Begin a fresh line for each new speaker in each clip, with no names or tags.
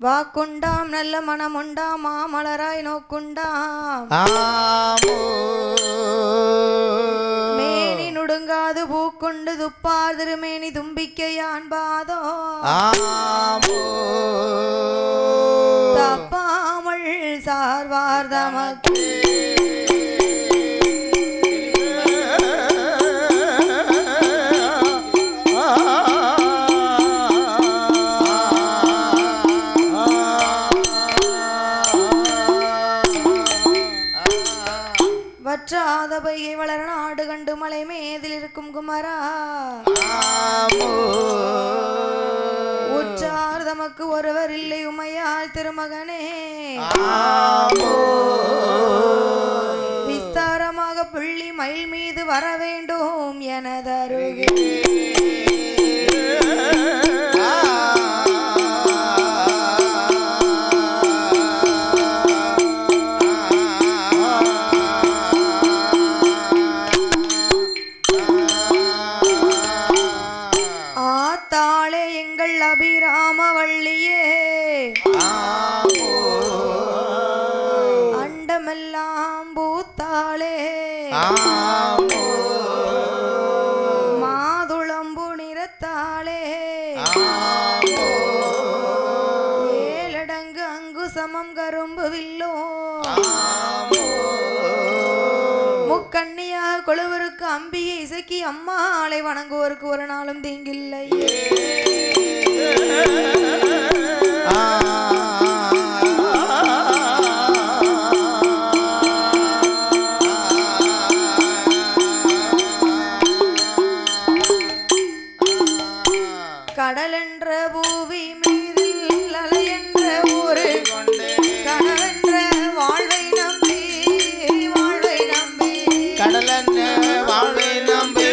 வாக்குண்டாம் நல்ல மனமுண்டாம் மாமலராய் நோக்குண்டாம் மேனி நுடுங்காது பூக்குண்டு துப்பார் திருமேனி தும்பிக்கையான் பாதோ தப்பாமல் சார்வார் தமக்கு வற்றாத பையை வளர நாடு கண்டு மலை மேதில் இருக்கும் குமரா உற்றார் தமக்கு ஒருவர் இல்லை உமையால் திருமகனே விஸ்தாரமாக புள்ளி மயில் மீது வர வேண்டும் எனதருகே அபிராமவள்ளியே அண்டமெல்லாம் பூத்தாளே மாதுளம்பு நிறத்தாளே ஏழடங்கு அங்குசமம் கரும்பு வில்லோ முக்கண்ணியாக கொழுவருக்கு அம்பியை இசைக்கி அம்மாளை வணங்குவோருக்கு ஒரு நாளும் தீங்கில்லை கடல் என்ற பூவி மீதில் அலை என்ற ஊரு கடலென்ற வாழ்வை நம்பி
கடல் என்ற வாழ்வை நம்பி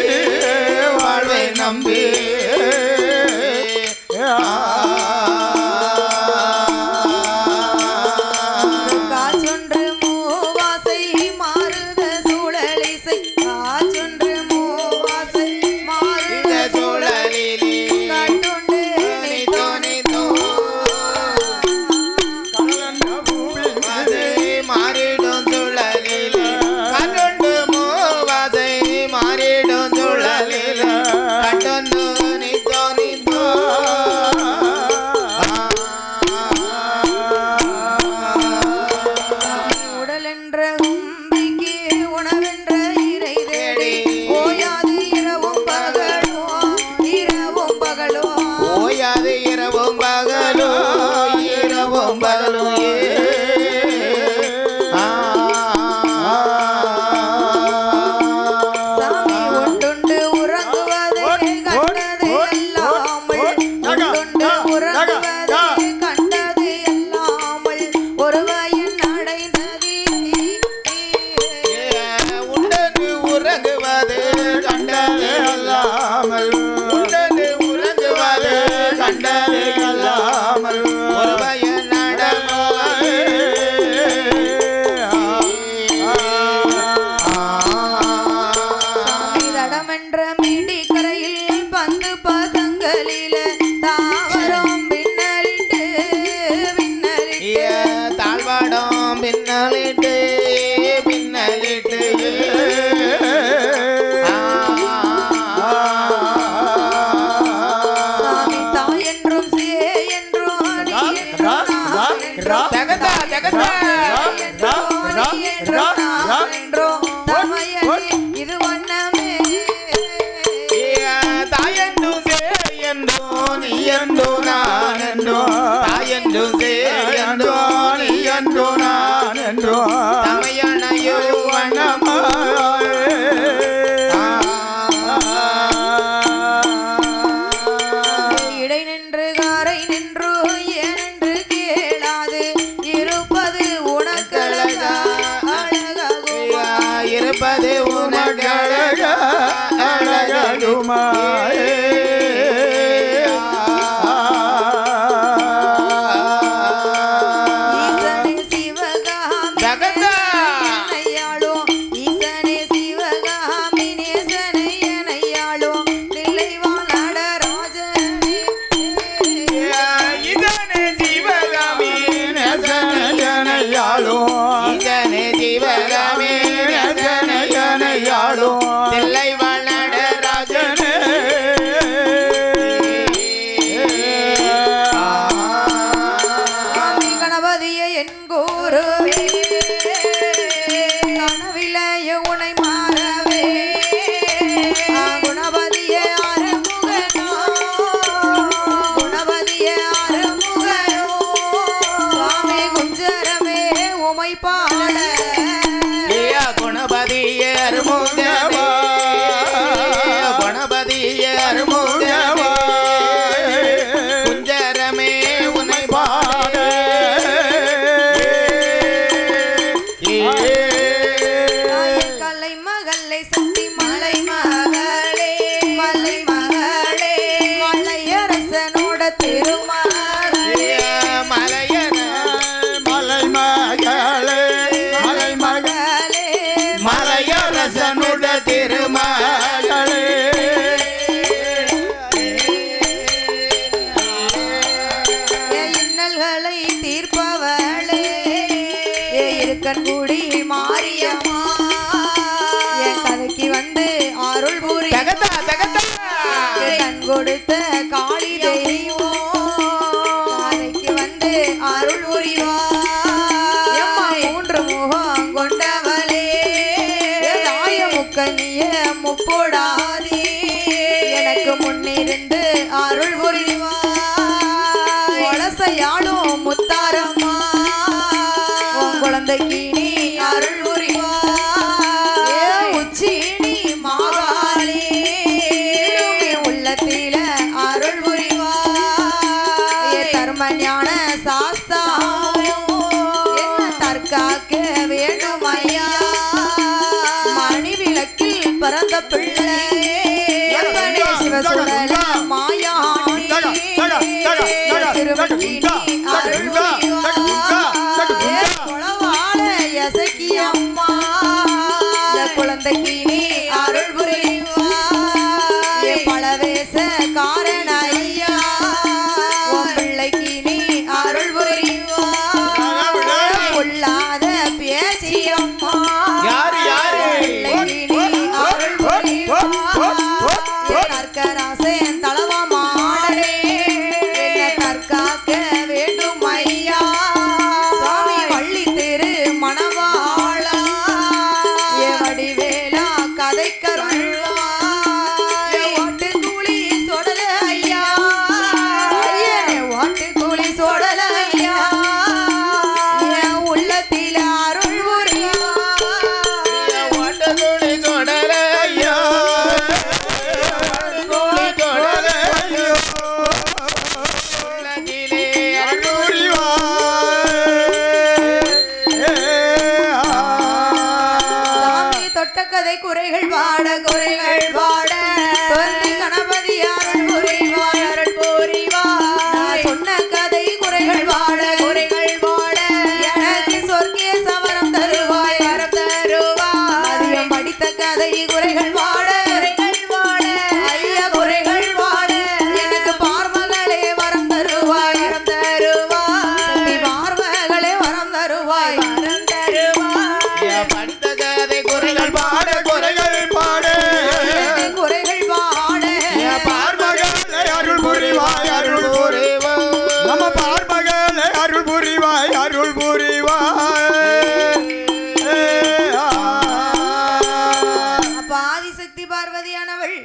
காச்சொன்று மூவாசை மாறுத சூழலிசை காச்சொன்று மூவாசை மாறுத
சூழலிலே
கட்டுண்டு
மாறிடும் சூழலிலே கட்டுண்டு மூவாசை மாறிடும் சூழலிலே கட்டுண்டு இது வண்ணமே தாயன்று சேயன்றோ நீயன்றோ நானன்றோ தாயன்று சேயன்றோ நீயன்றோ நானன்றோ தமையனையோ வண்ணமா
இடை நின்று காரை நின்று ஏனென்று கேளாது இருப்பது உனக்கழகா
இருப்பது உனக்கழகா அழகுமாயே
ஈசனே சிவகாமி ஈசனே சிவகாமி நேசனை எனையாளோ தில்லைவாழ் நடராஜனே
இதனே சிவகாமி வாழும் தில்லை வளட ராஜனே
கணபதியே என் குருவே கனவிலைய உனை மாறவே குணபதியே அருமுகனோ குணபதியே அருமுகனோ சுவாமி குஞ்சரமே உமை பாட
குணபதியே அருமுகவா குணபதியே அருமுகவா குஞ்சரமே உனை பாட
கலை மகளை சக்தி மலை மகளே மலை மகளே மலையரசனோட திருமகளே
மலையன மலை மகளே மலை மகளே மலையரசனுட திருமகளே
இன்னல்களை தீர்ப்பவளே இருக்கன்குடி மாரியம்மா என் கதைக்கு வந்து அருள் புரி
தகதா தகதா
கண் கொடுத்த காளி தெய்வம் கதைக்கு வந்து அருள் புரிவா எம்மா மூன்று முகம் கொண்டவளே தாய முக்கனிய முப்போடாதே எனக்கு முன்னிருந்து அருள் புரிவா வலசையாளும் முத்தாரம்மா உன் குழந்தைக்கு நீ அருள் புரிவா உச்சினி மாகாளி உள்ளத்தில அருள் புரிவா தர்ம ஞான சாஸ்தா என்ன தற்காக்க வேண்டும் ஐயா மணி விளக்கில் பிறந்த பிள்ளை எப்பனே சிவசுடல மாயாணி திருவடி அருள் புரிவா குளவாழ எசக்கி அம்மா குழந்தைக்கு நீ அருள் புரிவா பழவேச காரண ஐயா உன் பிள்ளைக்கு நீ அருள் புரிவா கொள்ளாத பேசி அம்மா
யாரு யாரு
பிள்ளைக்கு நீ அருள் புரிவா கற்கராசன் தலவா மாடரே என்ன தற்காக்க வேண்டும் ஐயா சாமி வள்ளி திரு மணவாளா வடிவேலா கதை கருள்வா ஓட்டு கூலி சொடல ஐயா ஐயனே ஓட்டு கூலி சொடல ஐயா என் உள்ளத்தில அருள் புரிவா
ஓட்டதுளி தொடர ஐயா ஓட்டதுளி தொடர ஐயா உள்ளத்திலே அருள்வா
சாமி தொட்ட கதை குறைகள் பாட குறைகள் பாட தொந்தி கணபதி அருள் புரிவார் அருள் புரிவார் சொன்ன கதை குறைகள் பாட குறைகள் பாட எனக்கு சொர்க்கிய சவரம் தருவாய் வரம் தருவாய் படித்த கதை குறைகள் பாட குறைகள் பாட ஐயா குறைகள் பாட எனக்கு பார்மகளே வரம் தருவாய் வரம் தருவாய் பார்மகளே வரம் தருவாய் வரம் தருவாய்
படித்த கதை குறைகள் பாட குறைகள் பாட
குறைகள் பாட
பார்மகளே அருள் புரிவாய் அருள் புரிவாய் நம்ம பார்மகளே அருள் புரிவாய் அருள் புரிவாய்
அப்ப ஆதிசக்தி பார்வதியானவள்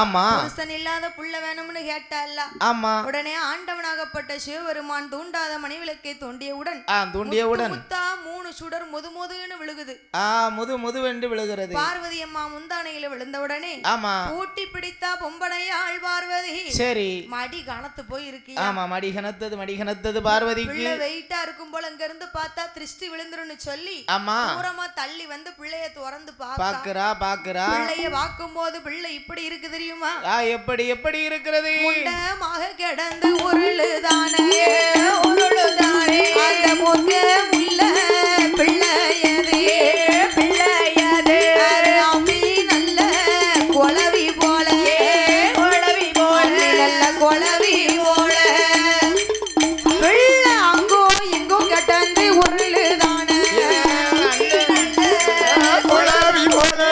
ஆமா
புருஷன் இல்லாத புள்ள வேணும்னு கேட்டால
ஆமா
உடனே ஆண்டவனாகப்பட்ட சிவபெருமான் தூண்டாத மணிவிளக்கை தோண்டியவுடன்
தூண்டியவுடன்
முத்தா 3 சுடர் முதுமுதுன்னு விழுகுது
முது முதுவென்று விழுகிறது
பார்வதி அம்மா முந்தானையில விழுந்தவுடனே
ஆமா
பூட்டி பிடித்தா பொம்பனையாள் பார்வதி
சரி
மடி கனத்து போய் இருக்கு
ஆமா மடிகனத்தது பார்வதிக்கு
பிள்ளை வெயிட்டா இருக்கும் போல அங்க இருந்து பார்த்தா திருஷ்டி விழுந்துருன்னு சொல்லி
ஆமா
தூரமா தள்ளி வந்து பிள்ளைய திறந்து
பாக்குறா
பிள்ளைய பார்க்கும் போது பிள்ளை இப்படி இருக்கு தெரியுமா
எப்படி எப்படி இருக்கிறது
முண்டமாக கிடந்து உருளுதானே உருளுதானே அந்த முக முள்ள பிள்ளையதே பிள்ளையதே அம்மி நல்ல குளவி போல நல்ல குளவி போல பிள்ளை அங்கும் இங்கும் கிடந்து உருளுதானே
குளவி போல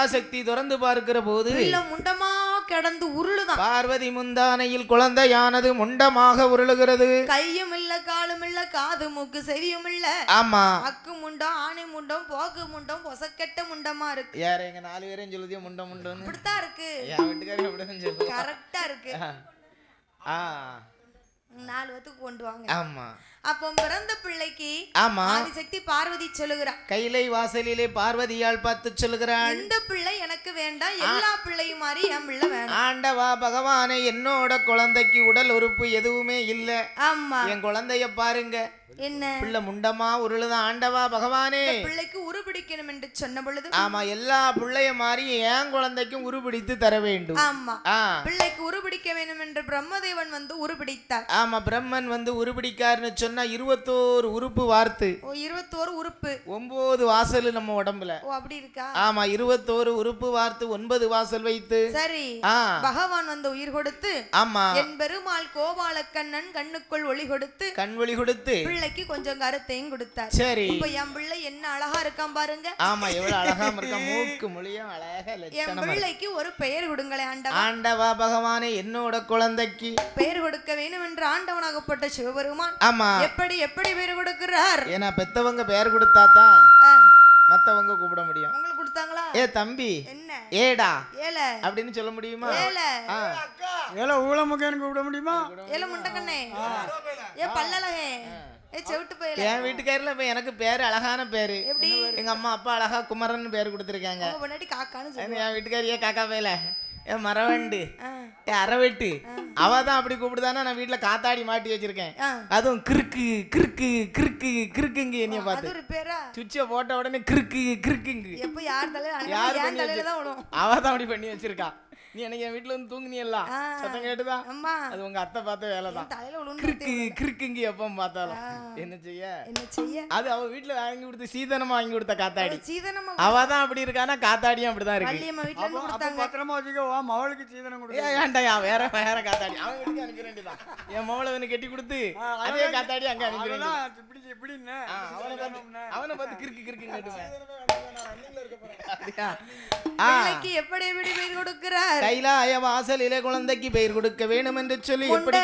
பராசக்தி திறந்து பார்க்கிற போது
பிள்ளை முண்டமா கிடந்து உருளுதான்.
பார்வதி முந்தானையில் குழந்தையானது முண்டமாக உருளுகிறது.
கையும் இல்ல, காலும் இல்ல, காது மூக்கு செவியும் இல்ல.
ஆமா,
அக்கு முண்டம், ஆணை முண்டம், போக்கு முண்டம், பொசக்கெட்ட முண்டமா இருக்கு.
யார எங்க 4 பேரையும் சொல்லுதியோ முண்டம் முண்டம்னு.
இப்படித்தான் இருக்கு.
என் வீட்டுக்காரங்க அப்படிதான் சொல்லுவாங்க.
கரெக்டா இருக்கு. 4 பேத்துக்கு கொண்டு வாங்க.
ஆமா.
அப்போ பிறந்த பிள்ளைக்கு
ஆமா
ஆதிசக்தி பார்வதி சொல்லுகிறார்.
கைலை வாசலிலே பார்வதியால் பார்த்து சொல்லுகிறாள்,
இந்த பிள்ளை எனக்கு வேண்டாம், எல்லா பிள்ளையும் மாதிரி என் பிள்ளை வேணும்.
ஆண்டவா பகவானே, என்னோட குழந்தைக்கு உடல் உறுப்பு எதுவுமே இல்ல.
ஆமா,
என் குழந்தைய பாருங்க,
என்ன
பிள்ளை முண்டமா உருளுதான். ஆண்டவா பகவானே,
பிள்ளைக்கு உருபிடிக்கணும் என்று சொன்ன பொழுது
ஆமா, எல்லா பிள்ளைய மாதிரி என் குழந்தைக்கும் உருபிடித்து தர வேண்டும்.
ஆமா, பிள்ளைக்கு உருபிடிக்க வேண்டும் என்று பிரம்மதேவன் வந்து உருபிடித்தார்.
ஆமா, பிரம்மன் வந்து உருபிடிக்காருன்னு சொன்னா 21 உறுப்பு வார்த்து.
21 உறுப்பு,
9 வாசல் நம்ம உடம்புல.
ஓ அப்படி இருக்கா?
ஆமா, 21 உறுப்பு வார்த்து 9 வாசல் வைத்து.
சரி, பகவான் வந்து உயிர் கொடுத்து, ஆமா, என் பெருமாள் கோபால கண்ணன் கண்ணுக்குள் ஒளி கொடுத்து, கண் ஒளி கொடுத்து பிள்ளைக்கு கொஞ்சம் கருத்தையும் கொடுத்தார். சரி, இப்ப என் பிள்ளை என்ன அழகா இருக்கான் பாருங்க.
ஆமா, எவ்வளவு அழகா இருக்கா, மூக்கு மொழியும் அழகா.
என் பிள்ளைக்கு ஒரு பெயர் கொடுங்களே ஆண்டவா.
ஆண்டவா பகவானே, என்னோட குழந்தைக்கு
பெயர் கொடுக்க வேண்டும் என்று ஆண்டவனாகப்பட்ட சிவபெருமான்
ஆமா
எப்படி எப்படி பெயர் கொடுக்கிறார்?
ஏன்னா பெத்தவங்க பெயர் கொடுத்தாதான் மத்தவங்க கூப்பிட முடியும். உங்களுக்கு கொடுத்தாங்களா? ஏ தம்பி, என்ன ஏடா ஏல அப்படின்னு சொல்ல முடியுமா? ஏல
ஏல ஊளமுகன்னு கூப்பிட முடியுமா?
ஏல முண்டக்கண்ணே, ஏ பல்லலகே, ஏ செவிட்டு போயல.
என் வீட்டுக்காரல இப்ப எனக்கு பேரு அழகான பேரு. எப்படி? எங்க அம்மா அப்பா அழகா குமரன் பேர் கொடுத்திருக்காங்க.
முன்னாடி காக்கான்னு சொல்லுவாங்க.
என் வீட்டுக்காரியே காக்கா பேல, ஏ மரவண்டு, ஏ அரவெட்டு, அவதான் அப்படி கூப்பிடுதானா. நான் வீட்டுல காத்தாடி மாட்டி வச்சிருக்கேன். அதுவும் கிறுக்கு கிறுக்கு கிறுக்கு கிறுக்குங்க. என்னைய பார்த்து
ஒரு பேரா சுவிட்ச
போட்ட உடனே கிறுக்கு கிறுக்குங்க.
எப்ப யார் தலையில தான் விடும்.
அவதான் அப்படி பண்ணி வச்சிருக்கா. நீ எனக்கு என் வீட்டுல வந்து தூங்குனியல்ல, சத்தம் கேட்டுதான். அது உங்க அத்தை பார்த்த வேலைதான். கிறுக்கு கிறுக்குங்க எப்ப பார்த்தாலும். என்ன செய்ய அது அவ வீட்டுல வாங்கி கொடுத்து சீதனமா வாங்கி கொடுத்த காத்தாடி. அவதான் அப்படி இருக்கானா, காத்தாடியும் அப்படிதான் இருக்கு.
பத்திரமா வச்சுக்கோ, மவளுக்கு சீதனம் கொடுக்க
வேண்டாம், வேற வேற காத்தாடி அவன் வீட்டுக்கு அனுப்பி வேண்டியதான். என் மவளவனு கட்டி கொடுத்து அதே காத்தாடி அங்க அனுப்பி அவனை பார்த்து கிறுக்கு கிறுக்கு கேட்டுவேன்.
எப்படி எப்படி பெயர் கொடுக்கிறார்?
கைலாய வாசலிலே குழந்தைக்கு பெயர் கொடுக்க வேண்டும் என்று சொல்லி எப்படி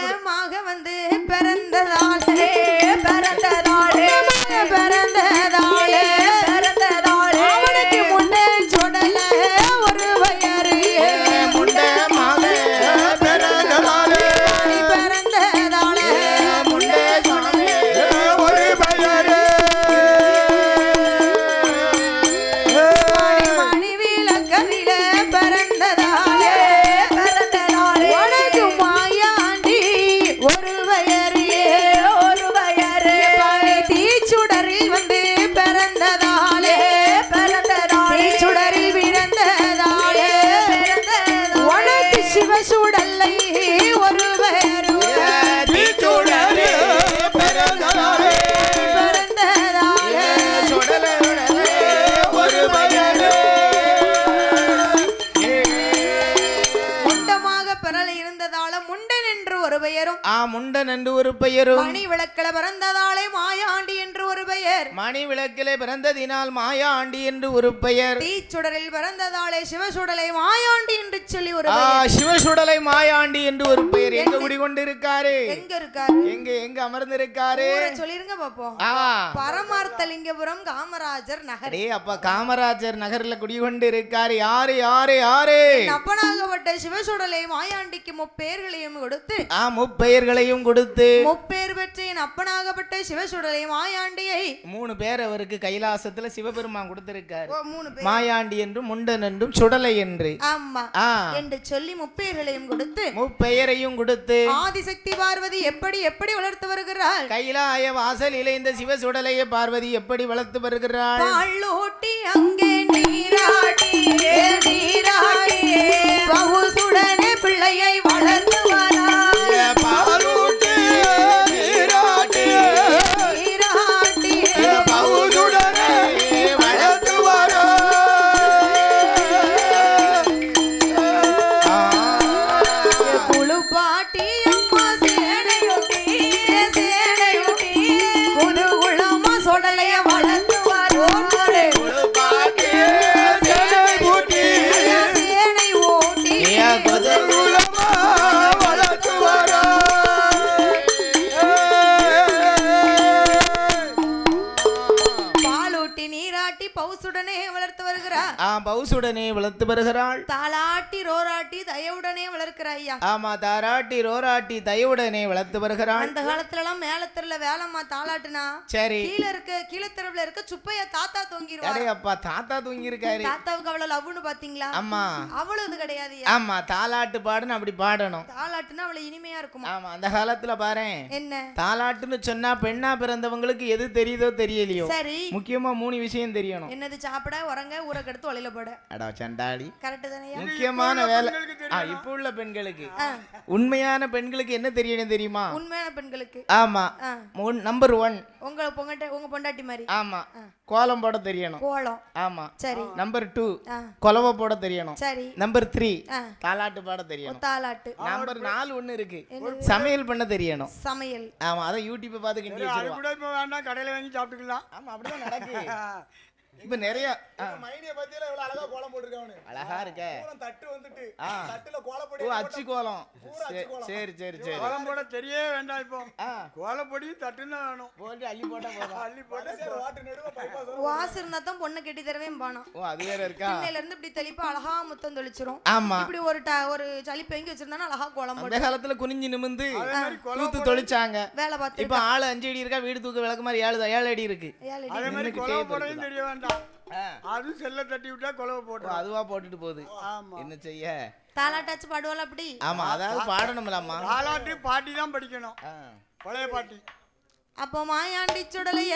வந்து பிறந்ததாலே பிறந்ததாலே பிறந்ததாலே பிறந்ததாலே அவனுக்கு முன்னே சொடல ஒரு வயறு
முண்டமாக பிறந்ததாலே
பிறந்ததாலே
முண்டே ஒரு வயறு முண்டன் என்று ஒரு பெயரும்,
மணி விளக்கில பிறந்ததாலே மாயாண்டி என்று ஒரு பெயர்,
மணி விளக்கிலே பிறந்ததினால் மாயாண்டி என்று ஒரு பெயர்,
தீச்சுடரில் பிறந்ததாலே சிவசுடலை மாயாண்டி என்று சொல்லி ஒரு பெயர்,
சிவசுடலை மாயாண்டி என்று ஒரு பெயர். எங்க குடிகொண்டிருக்காரு?
எங்க இருக்காரு?
எங்க அமர்ந்திருக்காரு?
சொல்லிருங்க பாப்போம். பரமார்த்தலிங்கபுரம் காமராஜர் நகர்.
அப்ப காமராஜர் நகர்ல குடிகொண்டிருக்காரு. யாரு யாரு யாரு?
அப்பனாகப்பட்ட சிவசுடலை மாயாண்டிக்கு முப்பெயர்களையும் கொடுத்து,
முப்பெயர்களையும் கொடுத்து,
முப்பெயர் பெற்ற என் அப்பனாகப்பட்ட சிவசுடலை மாயாண்டியை
3 பேர் அவருக்கு கைலாசத்துல சிவபெருமான் கொடுத்திருக்காரு. மாயாண்டி என்றும் முண்டன் என்றும் சுடலை என்று.
ஆமா என்று சொல்லி முப்பெயர்களையும் கொடுத்து,
முப்பெயரையும் கொடுத்து
ஆதிசக்தி பார்வதி எப்படி எப்படி வளர்த்து வருகிறாள்?
கைலாய வாசலிலே இந்த சிவசுடலையை பார்வதி எப்படி வளர்த்து வருகிறாள்?
பாலூட்டி அங்கே நீராட்டி நீராட்டி பவுசுடனே பிள்ளையை வளர்த்து வரா.
பாலூட்டி நீராட்டி நீராட்டி பவுசுடனே வளர்த்து வரா.
குழுப்பாட்டி அம்மா சேனையொட்டி சேனையொட்டி குழுகுளமா சொடலைய வளர்த்து வரா.
குழுப்பாட்டி சேனை பூட்டி
ராஜகுலமா வளர்த்து வர
பாலூட்டி நீராட்டி பவுசுடனே வளர்த்து வருகிறார்.
பவுசுடனே வளர்த்து வருகிறாள்.
தாலாட்டி ரோராட்டி தயவுடனே வளர்க்கிறாய் ஐயா.
ஆமா, தாராட்டி ரோராட்டி தயவுடனே வளர்த்து வருகிறாள்.
அந்த காலத்துல எல்லாம் மேலத்தெருல வேலைம்மா தாலாட்டுனா
சரி
கீழத்தெருவுல இருக்க சுப்பையா தாத்தா தூங்கிடுவாரு.
அப்பா தாத்தா தூங்கி இருக்காரு.
தாத்தாவுக்கு அவ்வளவு லவ்னு பாத்தீங்களா?
ஆமா,
அவ்வளவு கிடையாது.
ஆமா, தாலாட்டு பாடுன்னு அப்படி பாடணும்.
தாலாட்டுனா அவ்வளவு இனிமையா இருக்கும்.
ஆமா, அந்த காலத்துல பாரு
என்ன
தாலாட்டுன்னு சொன்னா பெண்ணா பிறந்தவங்களுக்கு எது தெரியுதோ தெரியலையோ,
சரி
முக்கியமா 3 விஷயம் தெரியணும்.
என்னது? சாப்பிட, உறங்க, ஊரக்கு எடுத்து வழியில போட.
அடா சண்டாடி,
கரெக்ட் தானே?
முக்கியமான வேலை. இப்ப உள்ள பெண்களுக்கு, உண்மையான பெண்களுக்கு என்ன தெரியணும் தெரியுமா?
உண்மையான பெண்களுக்கு
ஆமா, நம்பர் 1
உங்க பொண்டாட்டி மாதிரி.
ஆமா, கோலம் போட தெரியணும்.
கோலம்.
ஆமா,
சரி.
நம்பர் 2 கொலவை போட தெரியணும்.
சரி.
நம்பர் 3 தாலாட்டு பாட தெரியணும்.
தாலாட்டு.
நம்பர் 4 ஒண்ணு இருக்கு, சமையல் பண்ண தெரியணும்.
சமையல்.
ஆமா, அத யூடியூப் பார்த்து கிண்டி வச்சிருவா.
கூட இப்ப வேண்டாம், கடையில வாங்கி சாப்பிட்டுக்கலாம்.
ஆமா, அப்படிதான் நடக்கு. இப்ப நிறைய
மைனிய பத்தியில எவ்வளவு அழகா கோலம் போட்டுருக்கானு.
அழகா இருக்க.
தட்டு வந்துட்டு தட்டுல கோலப்பொடி.
அச்சு கோலம். சரி சரி சரி.
கோலம் போட தெரியவே வேண்டாம். இப்போ கோலப்பொடி தட்டுன்னு வேணும்.
போட்டு அள்ளி போட்டா போதும்.
அள்ளி போட்டு வாட்டு நடுவுல பைபாஸ்
வாசு இருந்தா தான் பொண்ணு கட்டி தரவே பானம்.
ஓ, அது வேற இருக்கா?
இன்னையில இருந்து இப்படி தெளிப்பா அழகா முத்தம் தெளிச்சிரும்.
ஆமா,
இப்படி ஒரு சளிப்பு எங்க வச்சிருந்தானா அழகா கோலம் போட்டு.
அந்த காலத்துல குனிஞ்சு நிமிந்து தூத்து தொளிச்சாங்க.
வேலை பார்த்து.
இப்ப ஆளு 5 அடி இருக்கா, வீடு தூக்க விளக்கு மாதிரி 7 அடி இருக்கு.
அதே மாதிரி கோலம் போடவும் தெரிய வேண்டாம். அது செல்ல தட்டி விட்டா கொலவை போட்டு
அதுவா போட்டுட்டு போகுது. என்ன செய்ய?
தாலாட்டாச்சு பாடுவாள் அப்படி.
ஆமா, அதாவது பாடணும்லாமா.
தாலாட்டு பாட்டி தான் படிக்கணும், பழைய பாட்டி.
அப்போ மாயாண்டி சுடலைய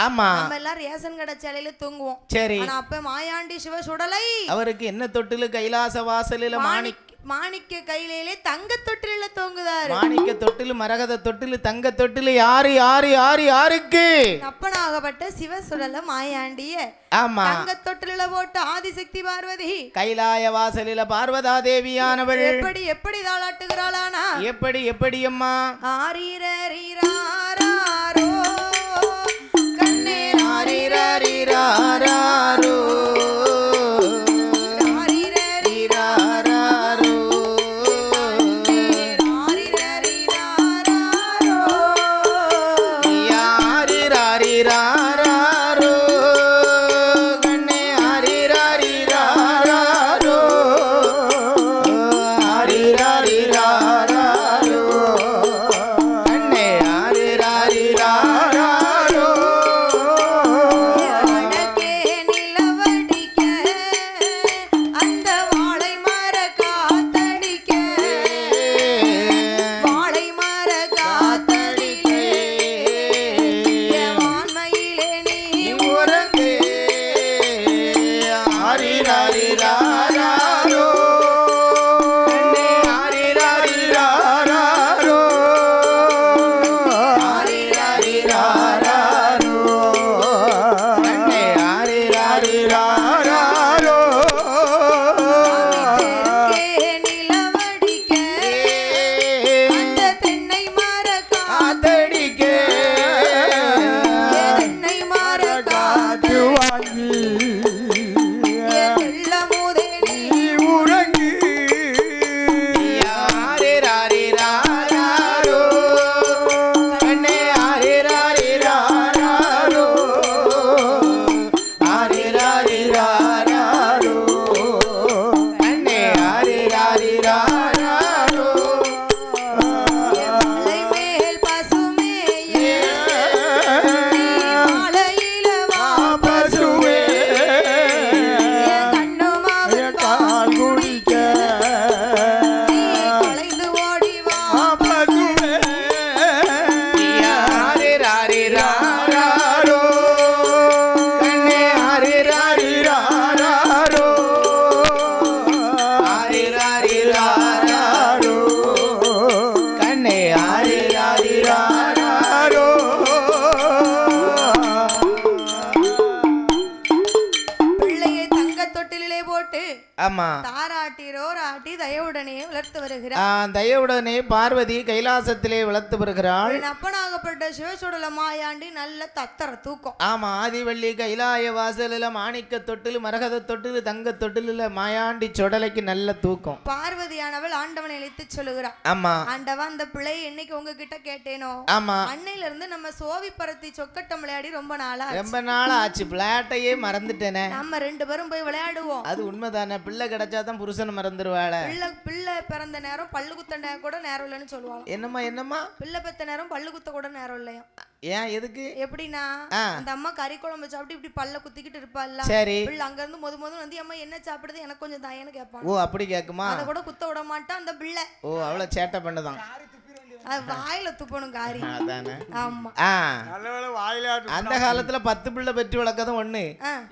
ஆமா,
நம்ம எல்லாம் ரேஷன் கடை சேலையில தூங்குவோம்.
சரி.
ஆனா அப்ப மாயாண்டி சிவ சுடலை
அவருக்கு என்ன தொட்டில கைலாச வாசலில
மாணிக்க கையிலே தங்க தொட்டில தூங்குதாரு.
மாணிக்க தொட்டில், மரகத தொட்டில், தங்க தொட்டில். யாரு யாரு யாரு யாருக்கு?
அப்பனாகப்பட்ட சிவ சுடல மாயாண்டிய
ஆமா,
தங்க தொட்டில போட்டு ஆதிசக்தி பார்வதி
கைலாய வாசலில பார்வதா தேவியானவள்
எப்படி எப்படி தாளாட்டுகிறாளானா?
எப்படி எப்படி அம்மா?
ஆரீரீராரோ
கண்ணே ஆரீரீராரோ
தயவுடனே வளர்த்து வருகிறார்.
தயவுடனே பார்வதி கைலாசத்திலே வளர்த்து வருகிறாள்.
என் அப்பனாகப்பட்ட சிவசுடல மாயாண்டி நல்ல தத்தர தூக்கம்.
ஆமா, ஆதிவள்ளி கைலாய வாசலில மாணிக்க தொட்டில் மரகத தொட்டில் தங்க தொட்டில் மாயாண்டி சொடலைக்கு நல்ல தூக்கம்.
பார்வதியானவள் ஆண்டவனை இழைத்து சொல்லுகிறார்.
ஆமா,
ஆண்டவா அந்த பிள்ளை என்னைக்கு உங்ககிட்ட கேட்டேனோ,
ஆமா,
அன்னையில இருந்து நம்ம சோவி பருத்தி சொக்கட்டம் விளையாடி ரொம்ப நாளா
ஆச்சு. பிளாட்டையே மறந்துட்டேனே.
நம்ம 2 பேரும் போய் விளையாடுவோம்.
அது உண்மைதானே. பிள்ளை கிடைச்சாதான் புருஷன் மறந்துடுவாள.
பிள்ளை பிறந்த நேரம் பல்லு குத்த கூட நேரம் இல்லைன்னு சொல்லுவாங்க. என்னம்மா பிள்ளை பெத்த நேரம் பல்லு குத்த கூட நேரம் இல்லையா?
ஏன், எதுக்கு?
எப்படின்னா அந்த அம்மா கறி குழம்பு சாப்பிட்டு இப்படி பல்ல குத்திக்கிட்டு இருப்பாள்ல.
சரி.
பிள்ளை அங்க இருந்து முத வந்து அம்மா என்ன சாப்பிடுது எனக்கு கொஞ்சம் தாயன்னு கேட்பான்.
ஓ, அப்படி கேக்குமா?
அத கூட குத்த விட மாட்டான் அந்த பிள்ளை. ஓ,
அவ்வளவு சேட்டை பண்ணுதான்.
வாயில துப்பணும் காரி. ஆமா,
அந்த காலத்துல 10 பிள்ளை பெற்று வளர்க்கதும் ஒண்ணு,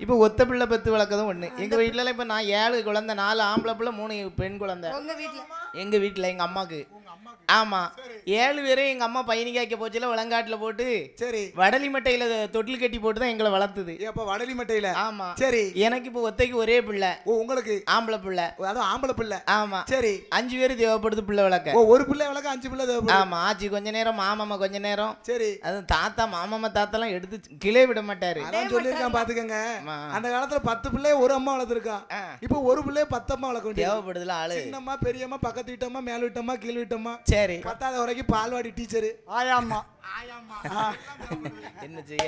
இப்ப ஒத்த பிள்ளை பெற்று வளர்க்கதும் ஒண்ணு. எங்க வீட்டுல இப்ப நான் 7 குழந்தை, 4 ஆம்பளை பிள்ளை, 3 பெண் குழந்தை. எங்க வீட்டுல எங்க அம்மாக்கு. ஆமா, 7 பேரும் எங்க அம்மா பயணிக்காய்க்க போச்சுல விளங்காட்டுல போட்டு, சரி, வடலி மட்டையில தொட்டில் கட்டி போட்டு தான் எங்களை வளர்த்துது.
அப்ப வடலி மட்டையில.
ஆமா, சரி. எனக்கு இப்ப ஒத்தைக்கு ஒரே பிள்ளை.
ஓ, உங்களுக்கு
ஆம்பளை பிள்ளை.
அதான் ஆம்பளை பிள்ளை.
ஆமா,
சரி.
5 பேரு தேவைப்படுது பிள்ளை வளர்க்க.
ஓ, ஒரு பிள்ளை வளர்க்க 5 பிள்ளை தேவைப்படுது.
ஆமா, ஆச்சி கொஞ்ச நேரம், மாமாமா கொஞ்ச நேரம்.
சரி.
அது தாத்தா மாமாமா தாத்தாலாம் எடுத்து கிளே விட மாட்டாரு.
அதான் சொல்லிருக்கான் பாத்துக்கங்க. அந்த காலத்துல 10 பிள்ளை ஒரு அம்மா வளர்த்துருக்கா. இப்ப ஒரு பிள்ளை 10 அம்மா வளர்க்க வேண்டியது
தேவைப்படுதுல. ஆளு
சின்னம்மா, பெரியம்மா, பக்கத்து வீட்டம்மா, மேல் வீட்டம்மா, கீழ் வீட்டம்மா.
சரி.
10வது வரைக்கும் பால்வாடி டீச்சர்
ஆயாம்மா.
என்ன செய்ய?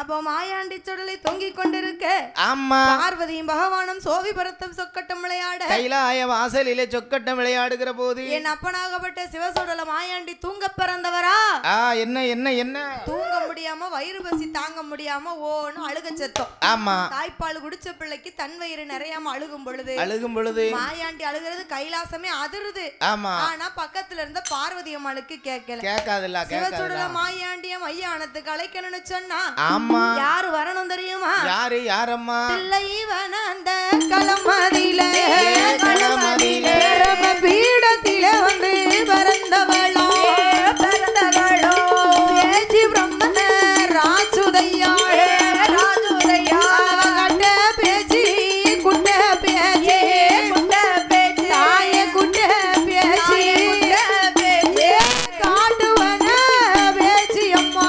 அப்போ மாயாண்டி சுடலை தொங்கிக் கொண்டிருக்க,
ஆமா,
பார்வதியும் பகவானும் சோவி பரத்தம் சொக்கட்டம் விளையாட
கைலாய வாசலிலே சொக்கட்டம் விளையாடுகிற போது
என் அப்பனாகப்பட்ட சிவசுடல மாயாண்டி தூங்க பிறந்தவரா?
என்ன என்ன என்ன
தூங்க முடியாம வயிறு பசி தாங்க முடியாம ஓன்னு அழுக சத்தம்.
ஆமா,
தாய்ப்பால் குடிச்ச பிள்ளைக்கு தன் வயிறு நிறையாம அழுகும் பொழுது மாயாண்டி அழுகிறது கைலாசமே அதிருது.
ஆமா,
ஆனா பக்கத்துல இருந்த பார்வதி அம்மாளுக்கு
கேட்காதுல்ல.
சிவசுடல மாயாண்டியம் ஐயானத்துக்கு அழைக்கணும்னு சொன்னா,
ஆமா,
யாரு வரணும் தெரியுமா?
யாரம்மா?
தில்லைவன அந்த களமதியில ரம பீடத்தில வந்து பரந்தவளோ ஏச்சி பிரம்ம ராஜுதையா கட்ட பேச்சி குட்ட பேச்சி தாய குட்ட பேச்சி காட்டுவன பேச்சி அம்மா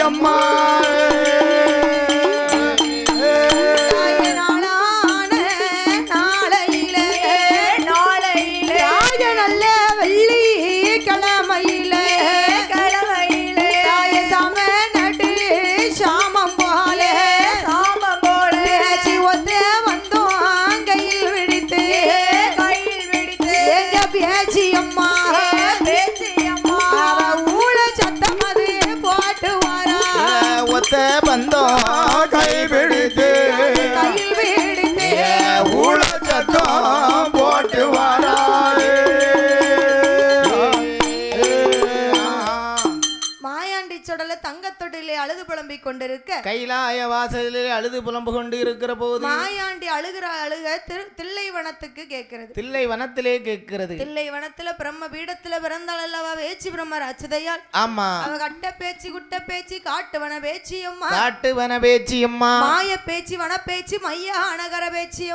அம்மா
நல்ல வெள்ளி கிழமையில சம நடு சாமம் போல ஒத்த வந்தோம் கையில் விடித்து எங்க பேச்சி அம்மா ஊழ சத்தம் அது போட்டு வரா
ஒத்த பந்தம் கை பிடித்து ஊழ சத்தம் போட்டு வரா.
மாயாண்டி சுடல தங்கத்தொட்டிலே அழுது புலம்பிக் கொண்டிருக்க
கைலாய வாசலிலே அழுது புலம்பு கொண்டு இருக்கிற போது
மாயாண்டி அழுகிற அழுக தில்லைவனத்துக்கு கேட்கிறது.
தில்லைவனத்திலே கேட்கிறது.
தில்லைவனத்துல பிரம்ம பீடத்துல பிறந்தாள் அல்லவா வேச்சி பிரம்மர் அச்சுதையாள்.
ஆமா,
அவ கட்ட பேச்சு குட்ட பேச்சு காட்டுவன பேச்சி அம்மா மாய பேச்சு வன பேச்சு மையா அணகர பேச்சி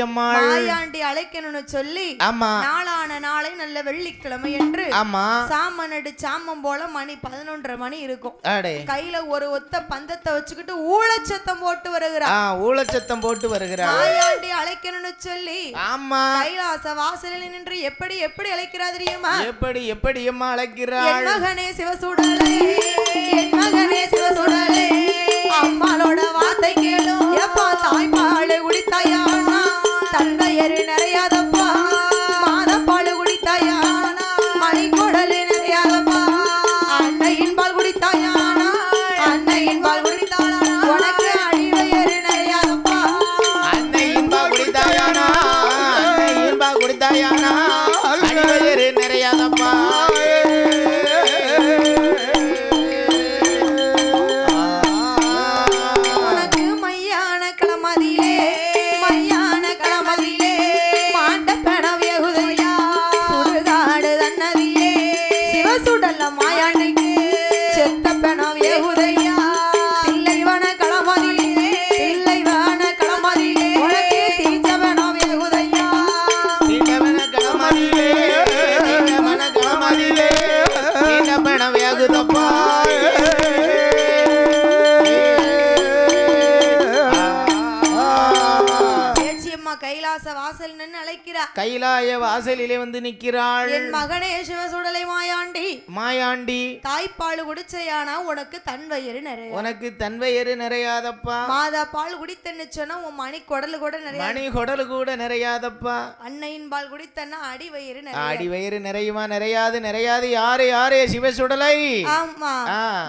அம்மா மாயாண்டி அழைக்கணும்னு சொல்லி,
ஆமா,
நாளான நாளை நல்ல வெள்ளிக்கிழமை என்று,
ஆமா,
சாமனடு சாமம் போல மணி 11:30 மணி இருக்கும். கையில ஒரு ஒத்த பந்தத்தை வச்சுக்கிட்டு ஊழச்சத்தம் போட்டு வருகிறார். மாயாண்டி அழைக்கணும்னு சொல்லி,
ஆமா,
கைலாச வாசலில் நின்று எப்படி எப்படி அழைக்கிறா தெரியுமா?
எப்படி அம்மா அழைக்கிறாள்?
என் மகனே சிவசுடலே அம்மாளோட வார்த்தை கேளு. எப்பா தாய்ப்பாடு குடித்தாயானா தந்தையரு நிறையாதப்பா, மாதப்பாடு குடித்தாயானா மணிக்குடலு நிறையாதப்பா, அன்னையின் பால் குடித்தாயானா உனக்கு அடிவயரு நிறையாதப்பா,
அன்னையின் பால் குடித்தாயானா அடிவயரு நிறையாதப்பா. கைலாய வாசலிலே வந்து நிற்கிறாள்.
என் மகனே சிவசுடலை மாயாண்டி,
மாயாண்டி
தாய்ப்பால் குடிச்சையானா உனக்கு தன் வயிறு நிறைய,
உனக்கு தன் வயிறு நிறையாதப்பா.
மாதா பால் குடித்தன்னு சொன்னா உன் மணி குடலு கூட நிறைய,
மணி குடலு கூட நிறையாதப்பா.
அன்னையின் பால் குடித்தன்னா அடி வயிறு நிறைய,
அடி வயிறு நிறையுமா? நிறையாது நிறையாது. யாரு யாரு? சிவசுடலை. ஆமா.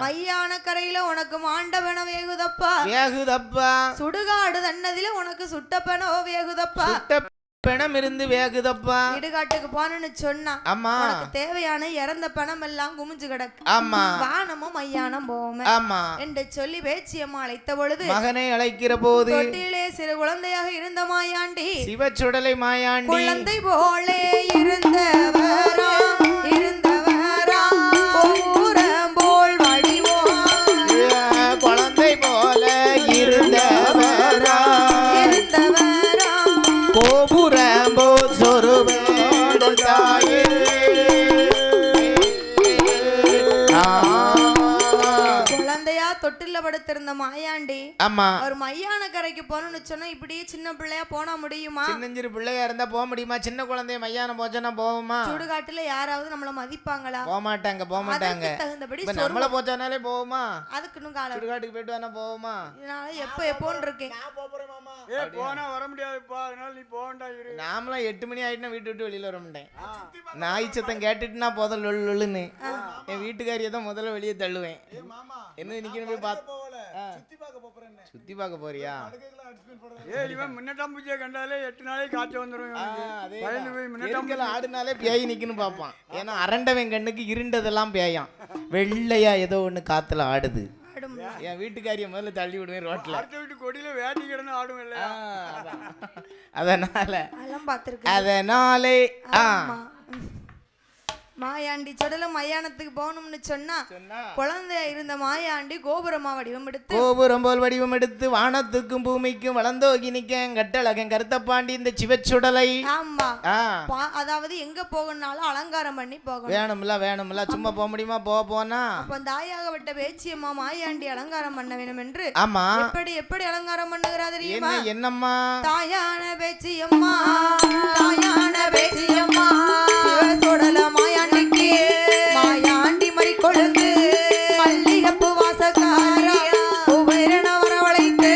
மையான கரையில உனக்கு மாண்டவன வேகுதப்பா,
வேகுதப்பா.
சுடுகாடு தன்னதில உனக்கு சுட்டப்பனோ வேகுதப்பா,
பணம் இருந்து வேகுதப்பா.
இடுகாட்டுக்கு போனன்னு சொன்னா
ஆமா
உனக்கு தேவையான இறந்த பணம் எல்லாம் குமிஞ்சு கிடக்கு.
ஆமா
வானமும் மையானம் போமே.
ஆமா
என்று சொல்லி பேச்சியம்மா அழைத்த பொழுது
மகனை அழைக்கிற போது
தொட்டிலே சிறு குழந்தையாக இருந்த மாயாண்டி,
சிவசுடலை மாயாண்டி,
குழந்தை போலே இருந்தவரா போல் வடிவோ,
குழந்தை போல இருந்தவரா கோபுரம் போல் சொருபேடு தாயே.
குழந்தையா தொட்டில படுத்திருந்த மாயாண்டி
ஆமா
ஒரு மையான கரைக்கு போகணும்னு சொன்னா இப்படியே சின்ன பிள்ளையா போனா முடியுமா?
சின்னஞ்சிறு பிள்ளையா இருந்தா போக முடியுமா? சின்ன குழந்தைய மையானம் போச்சோன்னா போவோமா?
சுடுகாட்டுல யாராவது நம்மள மதிப்பாங்களா?
போக மாட்டாங்க போக மாட்டாங்க.
தகுந்தபடி
நம்மள போச்சானாலே போவோமா?
அதுக்குன்னு காலம்
சுடுகாட்டுக்கு போயிட்டு வேணா போவோமா?
இதனால எப்போன்னு இருக்கேன்.
போனா வர முடியாதுப்பா, அதனால நீ போகண்டா இரு.
நாமலாம் 8 மணி ஆயிட்டுனா வீட்டு விட்டு வெளியில வர மாட்டேன். நாய் சத்தம் கேட்டுட்டுனா போத லொல்லுன்னு என் வீட்டுக்காரியை தான் முதல்ல வெளியே தள்ளுவேன். என்ன நிக்கணும் போய் சுத்தி பார்க்க போறியா?
இவன் முன்னட்டாம்பூச்சியை கண்டாலே 8 நாளே காய்ச்சல் வந்துடும்.
ஆடுனாலே பேய் நிக்கணும் பார்ப்பான். ஏன்னா அரண்டவன் கண்ணுக்கு இருண்டதெல்லாம் பேயாம். வெள்ளையா ஏதோ ஒண்ணு காத்துல ஆடுது. என் வீட்டுக்காரிய முதல்ல தள்ளி விடுவேன் ரோட்ல.
அடுத்த வீட்டு கொடியில வேட்டி கிடந்து ஆடும் இல்லையா?
அதனாலே
மாயாண்டி சொடல மயானத்துக்கு போகணும்னு சொன்னா குழந்தையா இருந்த மாயாண்டி கோபுரமா வடிவம் எடுத்து,
கோபுரம் போல் வடிவம் எடுத்து வானத்துக்கும் பூமிக்கும் வளர்ந்தோகி நிக்க கட்டழகன் கருத்தப்பாண்டி இந்த சிவச்சுடலை.
ஆமா அதாவது எங்க போகணும்னாலும் அலங்காரம் பண்ணி போகணும்.
வேணும்ல சும்மா போக முடியுமா? போனா
அப்ப தாயாகப்பட்ட பேச்சியம்மா மாயாண்டி அலங்காரம் பண்ண வேணும் என்று.
ஆமா
எப்படி அலங்காரம் பண்ணுகிறா தெரியுமா?
என்னம்மா?
தாயான பேச்சியம்மா, தாயான பேச்சியம்மா சுடல மாயாண்டிக்கு மாயாண்டி மறி கொழுந்து மல்லிகப்பு வாசக்காரா குபேரன வரவழைத்து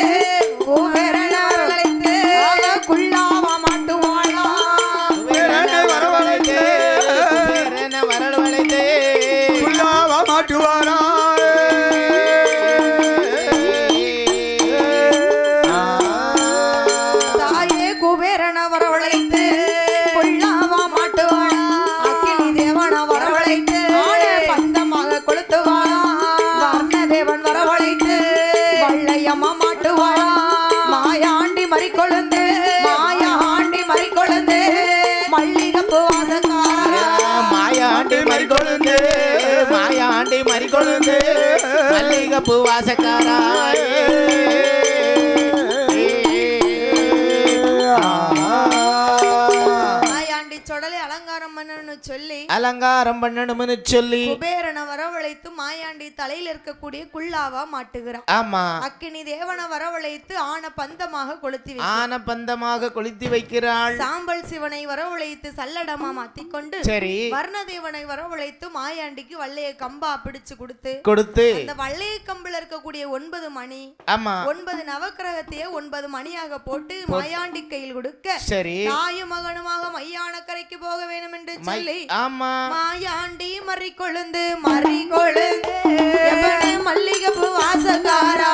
குள்ளாவா மாட்டுவாளா
வரவழைத்து
குள்ளாவா மாட்டுவாளா.
தாயே குபேரன வரவழைத்து குள்ளாவா மாட்டுவாளா, வரவழைத்து பந்தமாக கொளுத்துவாளா, வர்ணதேவன் வரவழைத்து வள்ளையம்மா மாட்டுவாளா, மாயாண்டி மறிக்கொழுந்து மல்லிகப்பு வாசக்காரா
மாயாண்டி மறிக்கொழுந்து மல்லிகப்பு வாசக்காரா. அலங்காரம் பண்ணணும்னு சொல்லி
குபேரனை வரவழைத்து மாயாண்டி தலையில இருக்கக்கூடிய குள்ளாவா மாட்டுகிறான்.
ஆமா
அக்கினி தேவனை வரவழைத்து ஆன பந்தமாக
கொளுத்தி வைக்கிறாள்.
சாம்பல் சிவனை வரவழைத்து சல்லடமா மாத்திக்கொண்டு
சரி
வர்ணதேவனை வரவழைத்து மாயாண்டிக்கு வள்ளைய கம்பா பிடிச்சு கொடுத்து அந்த வள்ளைய கம்பில இருக்கக்கூடிய 9 மணி,
ஆமா
9 நவக்கிரகத்தையே 9 மணியாக போட்டு மாயாண்டி கையில் கொடுக்க,
சரி
தாயும் மகனுமாக மையான கரைக்கு போக வேண்டும் என்று சொல்லி மாயாண்டி மறிக்கொழுந்து மல்லிகப்பு வாசக்காரா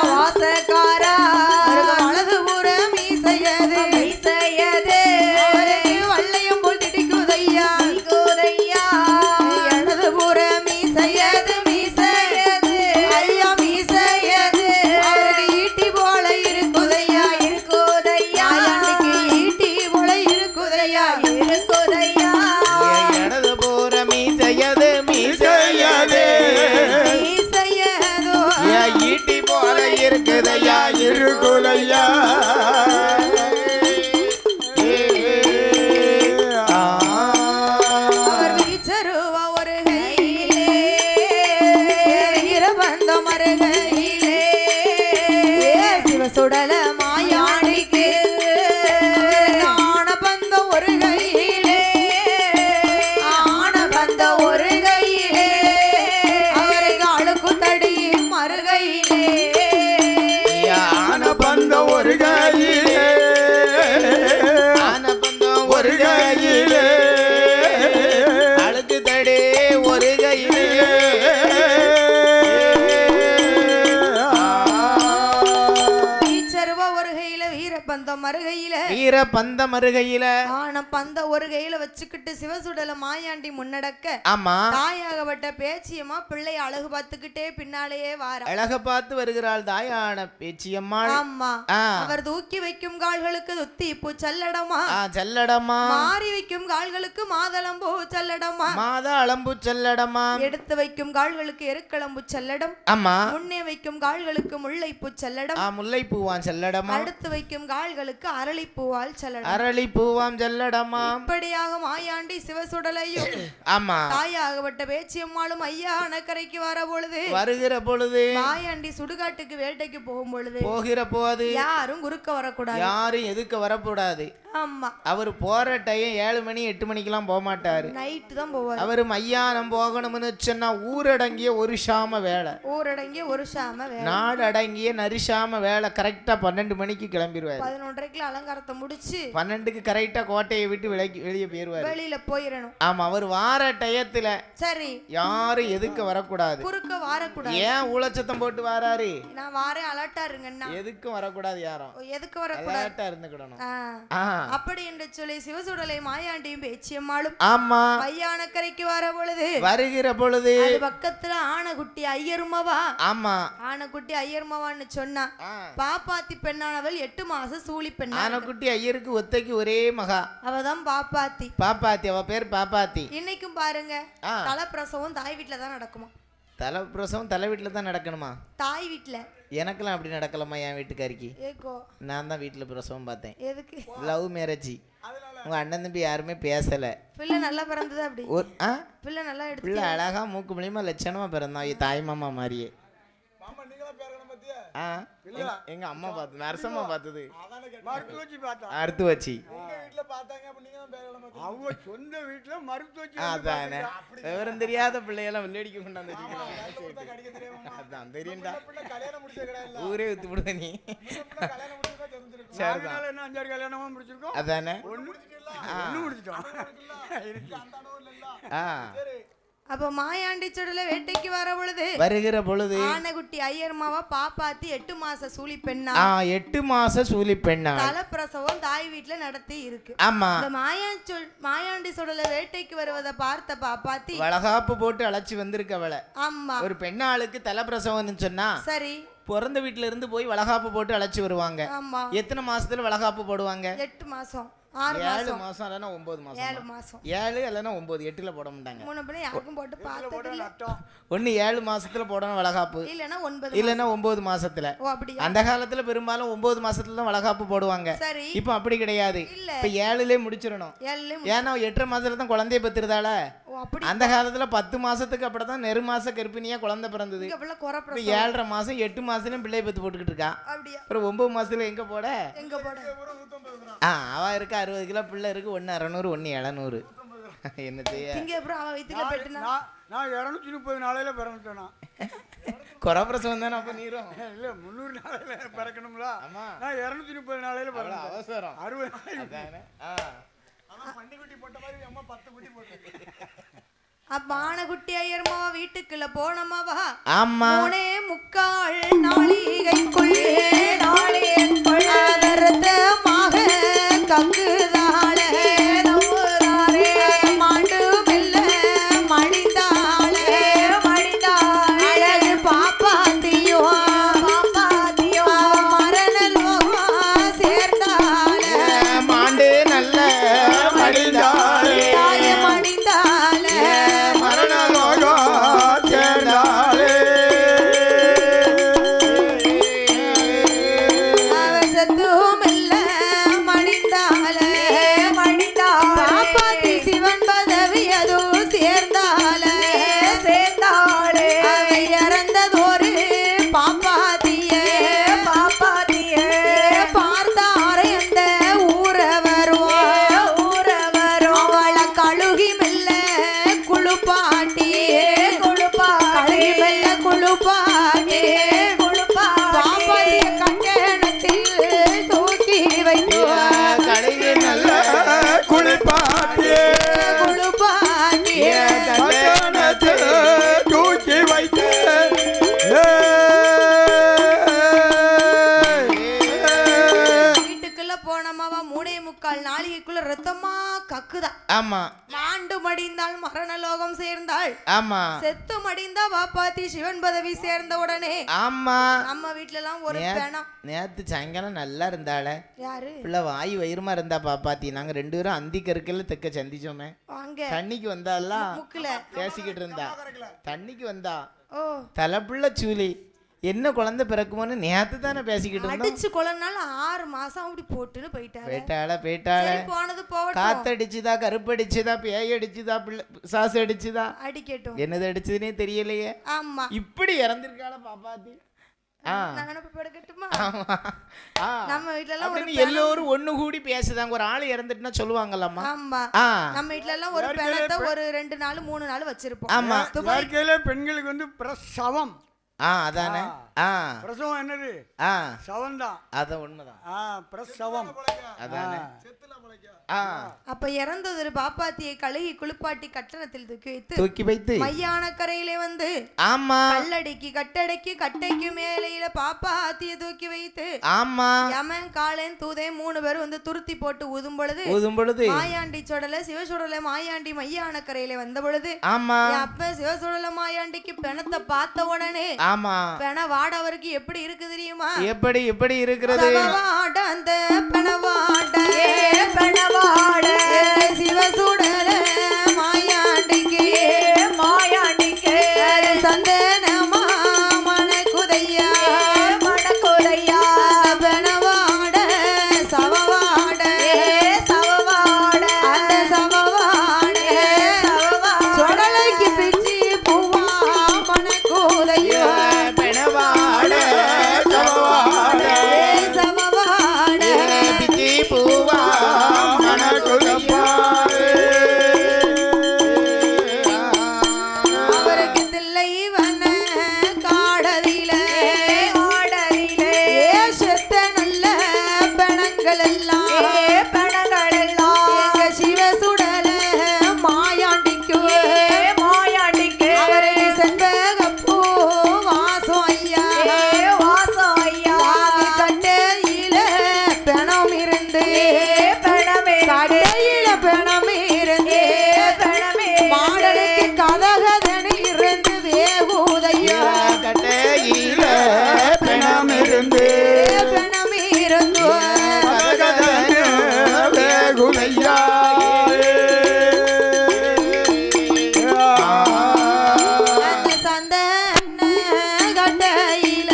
வலது புற மீசையது வள்ளையம் போல் திடிக்குதையா இடது புற மீசையது ஐயா மீசையது ஈட்டி போல இருக்குதையா ஈட்டி போல இருக்குதையா
இடது புற மீசையது ஈட்டி போல இருக்குதையா இருக்குதையா.
அவர் வீச்சருவா ஒரு கையிலே இரவந்த மருகையிலே சிவசுடல மாயாண்டிக்கு ஆன பந்த ஒரு கையிலே பந்தம் அருகையில ஆன பந்த ஒரு கையில வச்சுக்கிட்டு சிவசுடல மாயாண்டி முன்னடக்க ஆமா தாயாகப்பட்ட பேச்சியம்மா பிள்ளை அழகு பார்த்துக்கிட்டே பின்னாலேயே வார அழகு பார்த்து வருகிறாள் தாயான பேச்சியம்மா ஆமா அவர் தூக்கி வைக்கும் கால்களுக்கு துத்தி பூ சல்லடமா சல்லடமா மாறி வைக்கும் கால்களுக்கு மாதளம்பூ சல்லடமா மாதளம்பூ சல்லடமா எடுத்து வைக்கும் கால்களுக்கு எருக்களம்பூ சல்லடம் ஆமா முன்னே வைக்கும் கால்களுக்கு முல்லைப்பூ சல்லடம் முல்லைப்பூவான் சல்லடமா அடுத்து வைக்கும் கால்களுக்கு அரளிப்பூவால் சல்லடம் அரளிப்பூவாம் சல்லடமா இப்படியாக மாயாண்டி சிவசுடலையும் ஆமா தாயாகப்பட்ட பேச்சியம்மாளும் ஐயா அணக்கரைக்கு வருகிற பொழுது மாயாண்டி சுடுகாட்டுக்கு வேட்டைக்கு போகிற போது யாரும் குறுக்க வரக்கூடாது யாரும் எதுக்க வரக்கூடாது ஆமா அவர் போற டைம் 7 மணி 8 மணிக்கெல்லாம் போக மாட்டாரு நைட்டு தான் போவார் அவரு மையானம் போகணும்னு சொன்னா ஊரடங்கிய ஒரு ஷாம வேலை நாடு அடங்கிய நரிஷாம வேலை கரெக்டா 12 மணிக்கு கிளம்பிடுவாரு 11:30 அலங்காரத்தை முடிச்சு 12க்கு கரெக்டா கோட்டையை விட்டு வெளியே போயிருவாரு வெளியில போயிடணும் ஆமா அவர் வார டயத்துல சரி யாரும் எதுக்க வரக்கூடாது குறுக்க வரக்கூடாது ஏன் ஊழச்சத்தம் போட்டு வாராரு நான் வாரேன் அலர்ட்டா இருங்கண்ணா எதுக்கும் வரக்கூடாது யாரும் எதுக்கு வரக்கூடாது அலர்ட்டா இருந்துக்கிடணும் அப்படி என்று சொல்லி சிவசுடலை மாயாண்டியும் பேச்சியம்மாளும் ஆமா பையானக்கரைக்கு வருகிற பொழுது அது பக்கத்துல ஆனகுட்டி ஐயருமவா ஆமா ஆனகுட்டி ஐயருமவான்னு சொன்னா பாப்பாத்தி பெண்ணானவள் 8 மாசம் சூழி பெண் ஆனகுட்டி ஐயருக்கு ஒத்தைக்கு ஒரே மகா அவதான் பாப்பாத்தி அவ பேர் பாப்பாத்தி இன்னைக்கும் பாருங்க தலைப்பிரசவம் தாய் வீட்டுல தான் நடக்குமா தலைப்பிரசவம் தலை வீட்டுல தான் நடக்கணுமா தாய் வீட்டுல எனக்கெல்லாம் அப்படி நடக்கலாமா என் வீட்டுக்காரிக்கு நான் தான் வீட்டுல பிரசவம் பார்த்தேன் எதுக்கு லவ் மேரேஜ் உங்க அண்ணன் தம்பி யாருமே பேசல பிள்ளை நல்லா பிறந்தது அப்படி பிள்ளை நல்லா எடுத்து பிள்ளை அழகா மூக்கு மூலியமா லட்சணமா பிறந்தான் தாய் மாமா மாதிரியே எங்க அம்மா பார்த்து நரசம்மா பார்த்தது அறுத்து வச்சு
அவங்க சொந்த வீட்டுல மறுத்து வச்சு
அதானே விவரம் தெரியாத பிள்ளையெல்லாம் விளையாடிக்க கொண்டாந்து அதான் தெரியும்டா ஊரே வித்து விடுவ நீ
5-6 கல்யாணமா முடிச்சிருக்கோம்
அதானே
அப்ப மாயாண்டி சுடல வேட்டைக்கு
வருகிற பொழுது
ஆனகுட்டி ஐயர்மாவா பாப்பாத்தி 8 மாச சூழி பெண்ணா
8 மாச சூழி பெண்ணா
தலைப்பிரசவம் தாய் வீட்டுல நடத்தி இருக்கு
ஆமா
இந்த மாயாண்டி சுடல வேட்டைக்கு வருவதை பார்த்த பாப்பாத்தி
வளகாப்பு போட்டு அழைச்சி வந்திருக்க அவளை
ஆமா
ஒரு பெண்ணாளுக்கு தலைப்பிரசவம்னு சொன்னா சரி பிறந்த வீட்டுல இருந்து போய் வளகாப்பு போட்டு அழைச்சி வருவாங்க எத்தனை மாசத்துல வளகாப்பு போடுவாங்க
8 மாசம்
7 மாசம் இல்லனா 9 மாசம் 7 மாசம் 7 இல்லனா 9 8ல போட மாட்டாங்க
மூணு பண்ணி யாருக்கும் போட்டு பார்த்ததில்ல
ஒன்னு 7 மாசத்துல போடணும் வளகாப்பு இல்லனா 9 மாசத்துல
ஓ அப்படியே
அந்த காலத்துல பெரும்பாலும் 9 மாசத்துல தான் வளகாப்பு போடுவாங்க இப்போ அப்படி கிடையாது இப்போ 7லே முடிச்சிரணும் ஏன்னா 8 மாசத்துல தான் குழந்தையை பெத்துறதால அந்த காலத்துல 10 மாசத்துக்கு அப்புறம் தான் நெரு மாச கர்ப்பிணியா குழந்தை பிறந்தது இப்போ 7.5 மாசம் 8 மாசத்துலயும் பிள்ளை பெத்து போட்டுக்கிட்டு இருக்கா அப்புறம் 9 மாசத்துல எங்க போட அவ இருக்கா 60 கிலோ பிள்ளை இருக்கு 1 600 1 700 என்ன செய்ய
நான் 230 நாளையில பிறந்துட்டேனா
கொரப்பிரசவம் தானே அப்ப நீரும்
இல்ல 300 நாளையில பிறக்கணும்ல நான் 230 நாளையில பிறந்தேன்
அவசரம்
60 நாளையில ஆனா பண்டிகுட்டி போட்ட மாதிரி அம்மா 10 குட்டி போட்டு
அப்பானகுட்டி ஐயர்மாவா வீட்டுக்குள்ள போனமாவா
ஆமா
3/4 நாளிகைக்குள்ளே ஆதரத்தமாக கங்குதாளே நவுதாரே மாண்டு மெல்ல மடிந்தாளே அழகு பாப்பாத்தியோ மரணலோகா சேர்ந்தாளே
மாண்டு நல்ல மடிந்தாளே
மடிந்தாளே
மரணலோகா சேர்ந்தாளே
மாளிகைக்குள்ள ரத்தமா கக்குதா.
ஆமா.
மாண்டு மடிந்தால் மரணலோகம் சேர்ந்தாள்.
ஆமா.
செத்து மடிந்தா பாப்பாத்தி சிவன் பதவி சேர்ந்த உடனே.
ஆமா.
நம்ம வீட்ல எல்லாம் ஒரு பெணம்.
நேத்து சாயங்காலம் நல்லா இருந்தாளே.
யாரு?
பிள்ளை வாய் வயிறுமா இருந்தா பாப்பாத்தி. நாங்க 2 பேரும் அந்தி கருக்கல்ல தெக்க சந்திச்சோமே. தண்ணிக்கு வந்தால பேசிக்கிட்டு இருந்தா. தண்ணிக்கு வந்தா. ஓ தலைப்புள்ள சூலி என்ன குழந்தை பிறக்குமோன்னு நேத்து தானே பேசிக்கிட்டு இருந்தோம்.
அடிச்சு கொலனால 6 மாசம் அப்படி போட்டுன்னு போயிட்டாளே. போனது போகட்டும்.
காத்தடிச்சுதா, கருப்படிச்சுதா, பேய் அடிச்சுதா, சாசு அடிச்சுதா,
அடிக்கட்டும்.
என்னது அடிச்சதுன்னே தெரியலையே.
ஆமா.
இப்படி இறந்திருக்காள பாப்பாத்தி.
நம்ம வீட்ல எல்லாம்
எல்லோரும் ஒண்ணு கூடி பேசுதாங்க. ஒரு ஆள் இறந்துட்டுனா சொல்லுவாங்கல்லம்மா.
ஆமா. நம்ம வீட்ல எல்லாம் ஒரு பிணத்தை ஒரு 2 நாள் 3 நாள் வச்சிருப்போம்.
ஆமா.
வாழ்க்கையில பெண்களுக்கு வந்து பிரசவம்.
அதானே.
பிரசவம் என்னது? சவம் தான்.
அதான் உண்மைதான்.
பிரசவம்
அதானே.
அப்ப இறந்தது பாப்பாத்தியை கழுகி குளிப்பாட்டி கட்டணத்தில் தூக்கி வைத்து மையான கரையிலே வந்து
ஆமா
கல்லடிக்கு கட்டடைக்கு கட்டைக்கு மேலையில பாப்பாத்திய தூக்கி வைத்து
ஆமா
யமன் காலன் தூதே 3 பேர் வந்து துருத்தி போட்டு ஊதும் பொழுது மாயாண்டி சொடல சிவசுடல மாயாண்டி மையான கரையில வந்த பொழுது
ஆமா
அப்ப சிவசுடல மாயாண்டிக்கு பிணத்தை பார்த்த உடனே
ஆமா
பிண வாட அவருக்கு எப்படி இருக்கு தெரியுமா?
எப்படி இருக்கிறது?
அந்த பிணவாட பிணவாட சிவசுடல மாயாண்டிக்கு சந்தனமா மணக்குதையா பிணவாட சவவாட அந்த சவவாட சொடலைக்கு பிச்சி பூவா மணக்குதையா
பிணவாட சவவாட பிச்சி பூவா
அவருக்கு தில்லை வன காடலில செத்த நல்ல பணங்கள் எல்லாம் எங்க சிவசுடல மாயாண்டிக்கு அவருக்கு செண்பகப்பூ வாசம் ஐயா கட்டையில பணம் இருந்து கடையில பணம் இருந்து மாடலுக்கு கதகதனி இருந்து வேகுதையா
கட்டையில பிணம் இருந்து வேகுதையா
சந்தன கட்டையில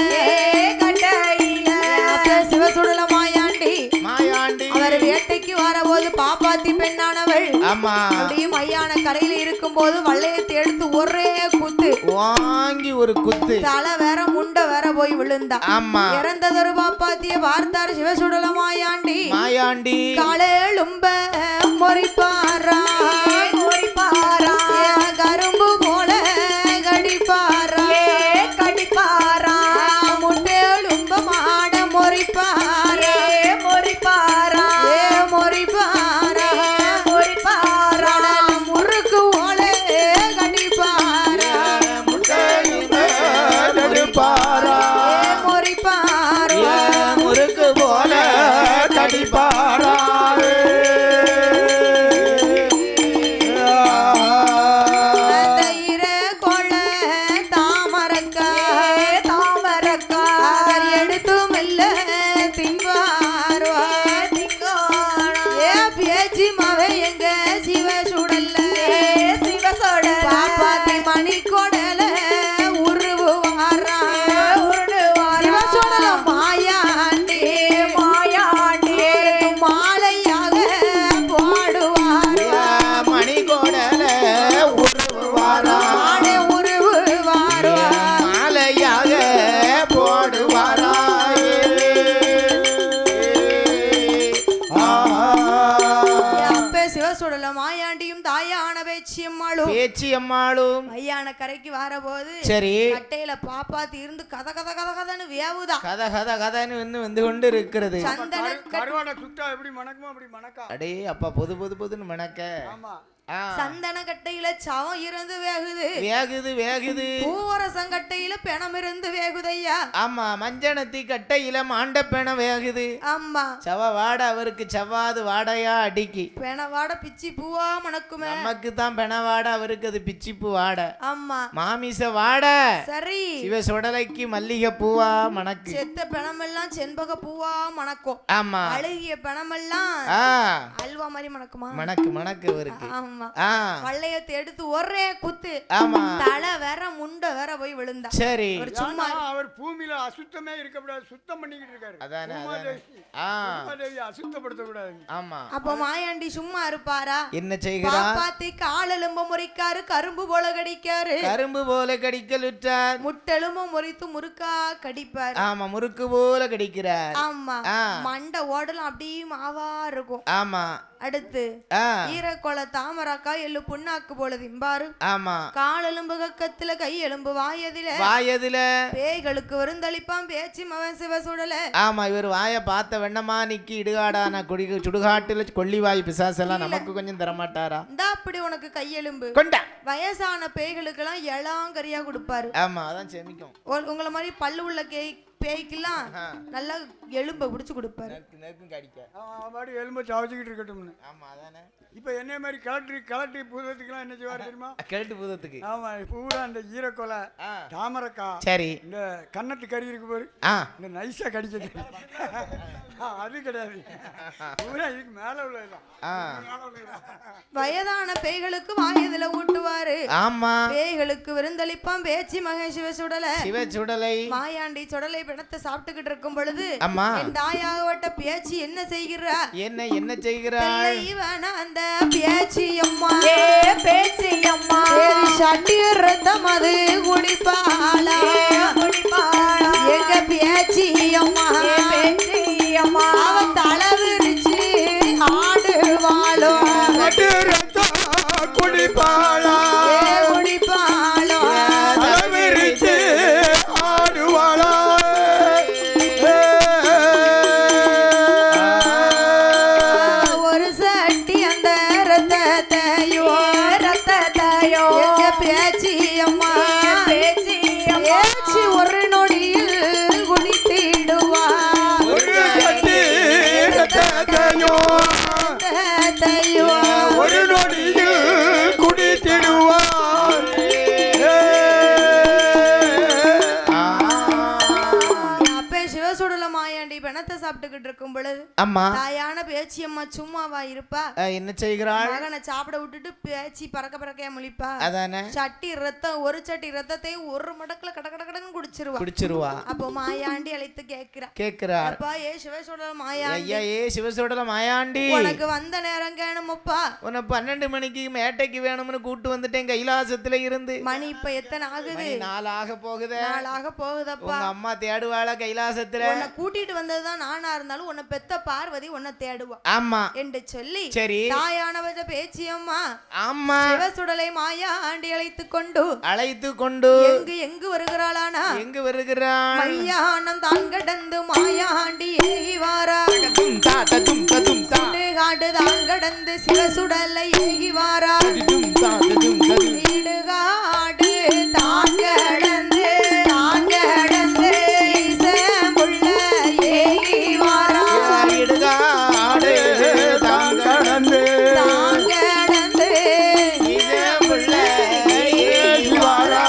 சிவசுடல மாயாண்டி அவர் வேட்டைக்கு வரபோது பாப்பாத்தி பெண்ணானவள் அப்படியே மையான கரையில இருக்கும் போது வளையத்தை எடுத்து ஒரே குத்து
வாங்கி ஒரு குத்து
தலை வேற முண்டை வேற போய் விழுந்தா. இறந்ததொரு பாப்பாத்திய பார்த்தார் சிவசுடல மாயாண்டி காலேழும்ப மொறிப்பாரா கரும்பு போல கடிப்பாரா முட்டேழும்ப மாட மொறிப்பாரா முறுக்கு ஓல கடிப்பாரா
முறுக்கு போல கடிப்பாரா பேச்சியம்மாளும்
மையான கரைக்கு வரபோது
சரி
கட்டையில பாப்பாத்தி இருந்து கத கத கத கதன்னு வேவுதா.
கதன்னு வந்து கொண்டு இருக்கிறது.
கருவாடை சுட்டா எப்படி மணக்குமோ அப்படி மணக்கா.
அடே அப்பா பொதுன்னு மணக்க.
சந்தன கட்டையில சவம் இருந்து வேகுது
வேகுது வேகுது.
பூவரசம் கட்டையில பிணம் இருந்து வேகுதையா.
ஆமா, மஞ்சனத்தி கட்டையில மாண்ட பிணம் வேகுது.
ஆமா,
சவ வாடை அவருக்கு செவ்வாது வாடையா அடிக்கி.
பிண வாடை பிச்சி பூவா மணக்குமே.
நமக்கு தான் பிண வாடை, அவருக்கு அது பிச்சிப்பு வாடை.
ஆமா,
மாமிச வாடை.
சரி,
சிவ சுடலைக்கு மல்லிகை பூவா மணக்கு.
செத்த பிணமெல்லாம் செண்பக பூவா மணக்கும்.
ஆமா,
அழுகிய பிணமெல்லாம் அல்வா மாதிரி மணக்குமா.
மணக்கு மணக்கு அவருக்கு.
ஆமா, வள்ளையத்தை எடுத்து ஒரே குத்து.
ஆமா,
தலை வேற முண்டை வேற போய் விழுந்தா.
சரி,
சும்மா அவர் பூமியில அசுத்தமே இருக்கக்கூடாது, சுத்தம் பண்ணிக்கிட்டு இருக்காரு.
அதானே
அசுத்தப்படுத்த கூடாது.
ஆமா,
அப்ப மாயாண்டி சும்மா இருப்பாரா?
என்ன செய்கிறார்?
பாத்தி காலெலும்ப முறிக்காரு, கரும்பு போல கடிக்காரு.
கரும்பு போல கடிக்கல் விட்டார்.
முட்டெலும்ப முறித்து முறுக்கா கடிப்பாரு.
ஆமா, முறுக்கு போல கடிக்கிறார்.
ஆமா, மண்டை ஓடலாம் அப்படியே மாவா இருக்கும்.
ஆமா,
அடுத்து ஈரக்கொலை தாமராக்கா எள்ளு புண்ணாக்கு போல திம்பாரு.
ஆமா,
காலெலும்பு கக்கத்துல கை எலும்பு வாயதுல பேய்களுக்கு வருந்தளிப்பான் பேச்சு மவன் சிவ சுடல.
ஆமா, இவர் வாய பார்த்த வெண்ணமா நிக்கி இடுகாடான சுடுகாட்டுல கொள்ளிவாய் பிசாசெல்லாம் நமக்கு கொஞ்சம் தரமாட்டாரா?
இந்தா அப்படி உனக்கு கையெலும்பு
கொண்டா.
வயசான பேய்களுக்கு எல்லாம் எளாங்கரியா கொடுப்பாரு.
ஆமா, அதான் செமிக்கும்.
உங்களை மாதிரி பல்லு உள்ள பேய்க்கெல்லாம் நல்லா எலும்பை பிடிச்சு கொடுப்பாரு.
எலும்பை சாவச்சுக்கிட்டு இருக்கட்டும்.
ஆமா, அதானே.
இப்ப என்ன மாதிரி கலட்டி பூதத்துக்குலாம் என்ன செய்வாரு தெரியுமா?
கிழட்டு பூதத்துக்கு.
ஆமா, பூரா அந்த ஈரக்கொலை தாமரக்கா,
சரி,
இந்த கன்னத்து கறி இருக்கு பாரு, இந்த நைஸா கடிக்கிறது அது கிடையாது. பூரா இதுக்கு மேல உள்ளதுதான்.
வயதான பேய்களுக்கு வாயதுல ஊட்டுவாரு.
ஆமா,
பேய்களுக்கு விருந்தளிப்பான் பேச்சு மகன் சிவ
சுடலை.
மாயாண்டி சுடலை பிணத்தை சாப்பிட்டுக்கிட்டு இருக்கும் பொழுது
அம்மா
என் தாயாகப்பட்ட பேச்சு என்ன செய்கிறா?
என்ன செய்கிறாள்?
இவன அந்த பேச்சியம்மா பேச்சியம்மா சட்டி ரத்தம் அது குடிப்பாளா எங்க பேச்சியம்மா அவன் தலை விரிச்சு ஆடுவாளோ
குடிப்பாளா
குடிப்பாளோ
தலை விரிச்சு ஆடுவாளா.
ஒரு சட்டி அந்த ரத்தத்தையோ எங்க பேச்சியம்மா பேச்சி ஒரு நொடியில் குடித்திடுவா.
ஒரு நொடியில் குடித்திடுவார்.
அப்ப சிவசுடல மாயாண்டி பிணத்தை சாப்பிட்டுக்கிட்டு இருக்கும் பொழுது
அம்மா
தாயான பேச்சியம்மா சும்மாவா இருப்பா?
என்ன செய்கிறாள்?
மகனை சாப்பிட விட்டுட்டு பேச்சி பறக்கையா முழிப்பா.
அதானே.
சட்டி ரத்தம் ஒரு சட்டி ரத்தத்தை ஒரு மடக்குல கடன்னு குடிச்சிருவா. அப்போ மாயாண்டி அழைத்து கேக்குறா அப்பா ஏ சிவசுடல மாயாண்டி,
ஐயா ஏ சிவசுடல மாயாண்டி,
உனக்கு வந்த நேரம் கேணுமப்பா.
உன 12 மணிக்கு மேட்டைக்கு வேணும்னு கூட்டு வந்துட்டேன் கைலாசத்துல இருந்து.
மணி இப்ப எத்தனை ஆகுது?
4 ஆக போகுதப்பா.
உங்க
அம்மா தேடுவாளா கைலாசத்துல?
உன்னை கூட்டிட்டு வந்ததுதான் நானா இருந்தாலும் உன்னை பெத்த பார்வதி உன்னை தேடுவா.
ஆமா
என்று சொல்லி
சரி
தாயானவத பேச்சியம்மா
ஆமா
சிவசுடலை மாயாண்டி அழைத்து கொண்டு எங்கு வருகிறாளானா?
எங்கு வருகிறாள்?
மையானம் தான் கடந்து மாயாண்டி ஏகி வாரா. காடு தான் கடந்து சிவசுடலை ஏகி வாரா. இடுகாடு தான் கடந்து ஈசமுள்ள ஏகி வாரா.
இடுகாடு தான் கடந்து ஈசமுள்ள ஏகி வாரா.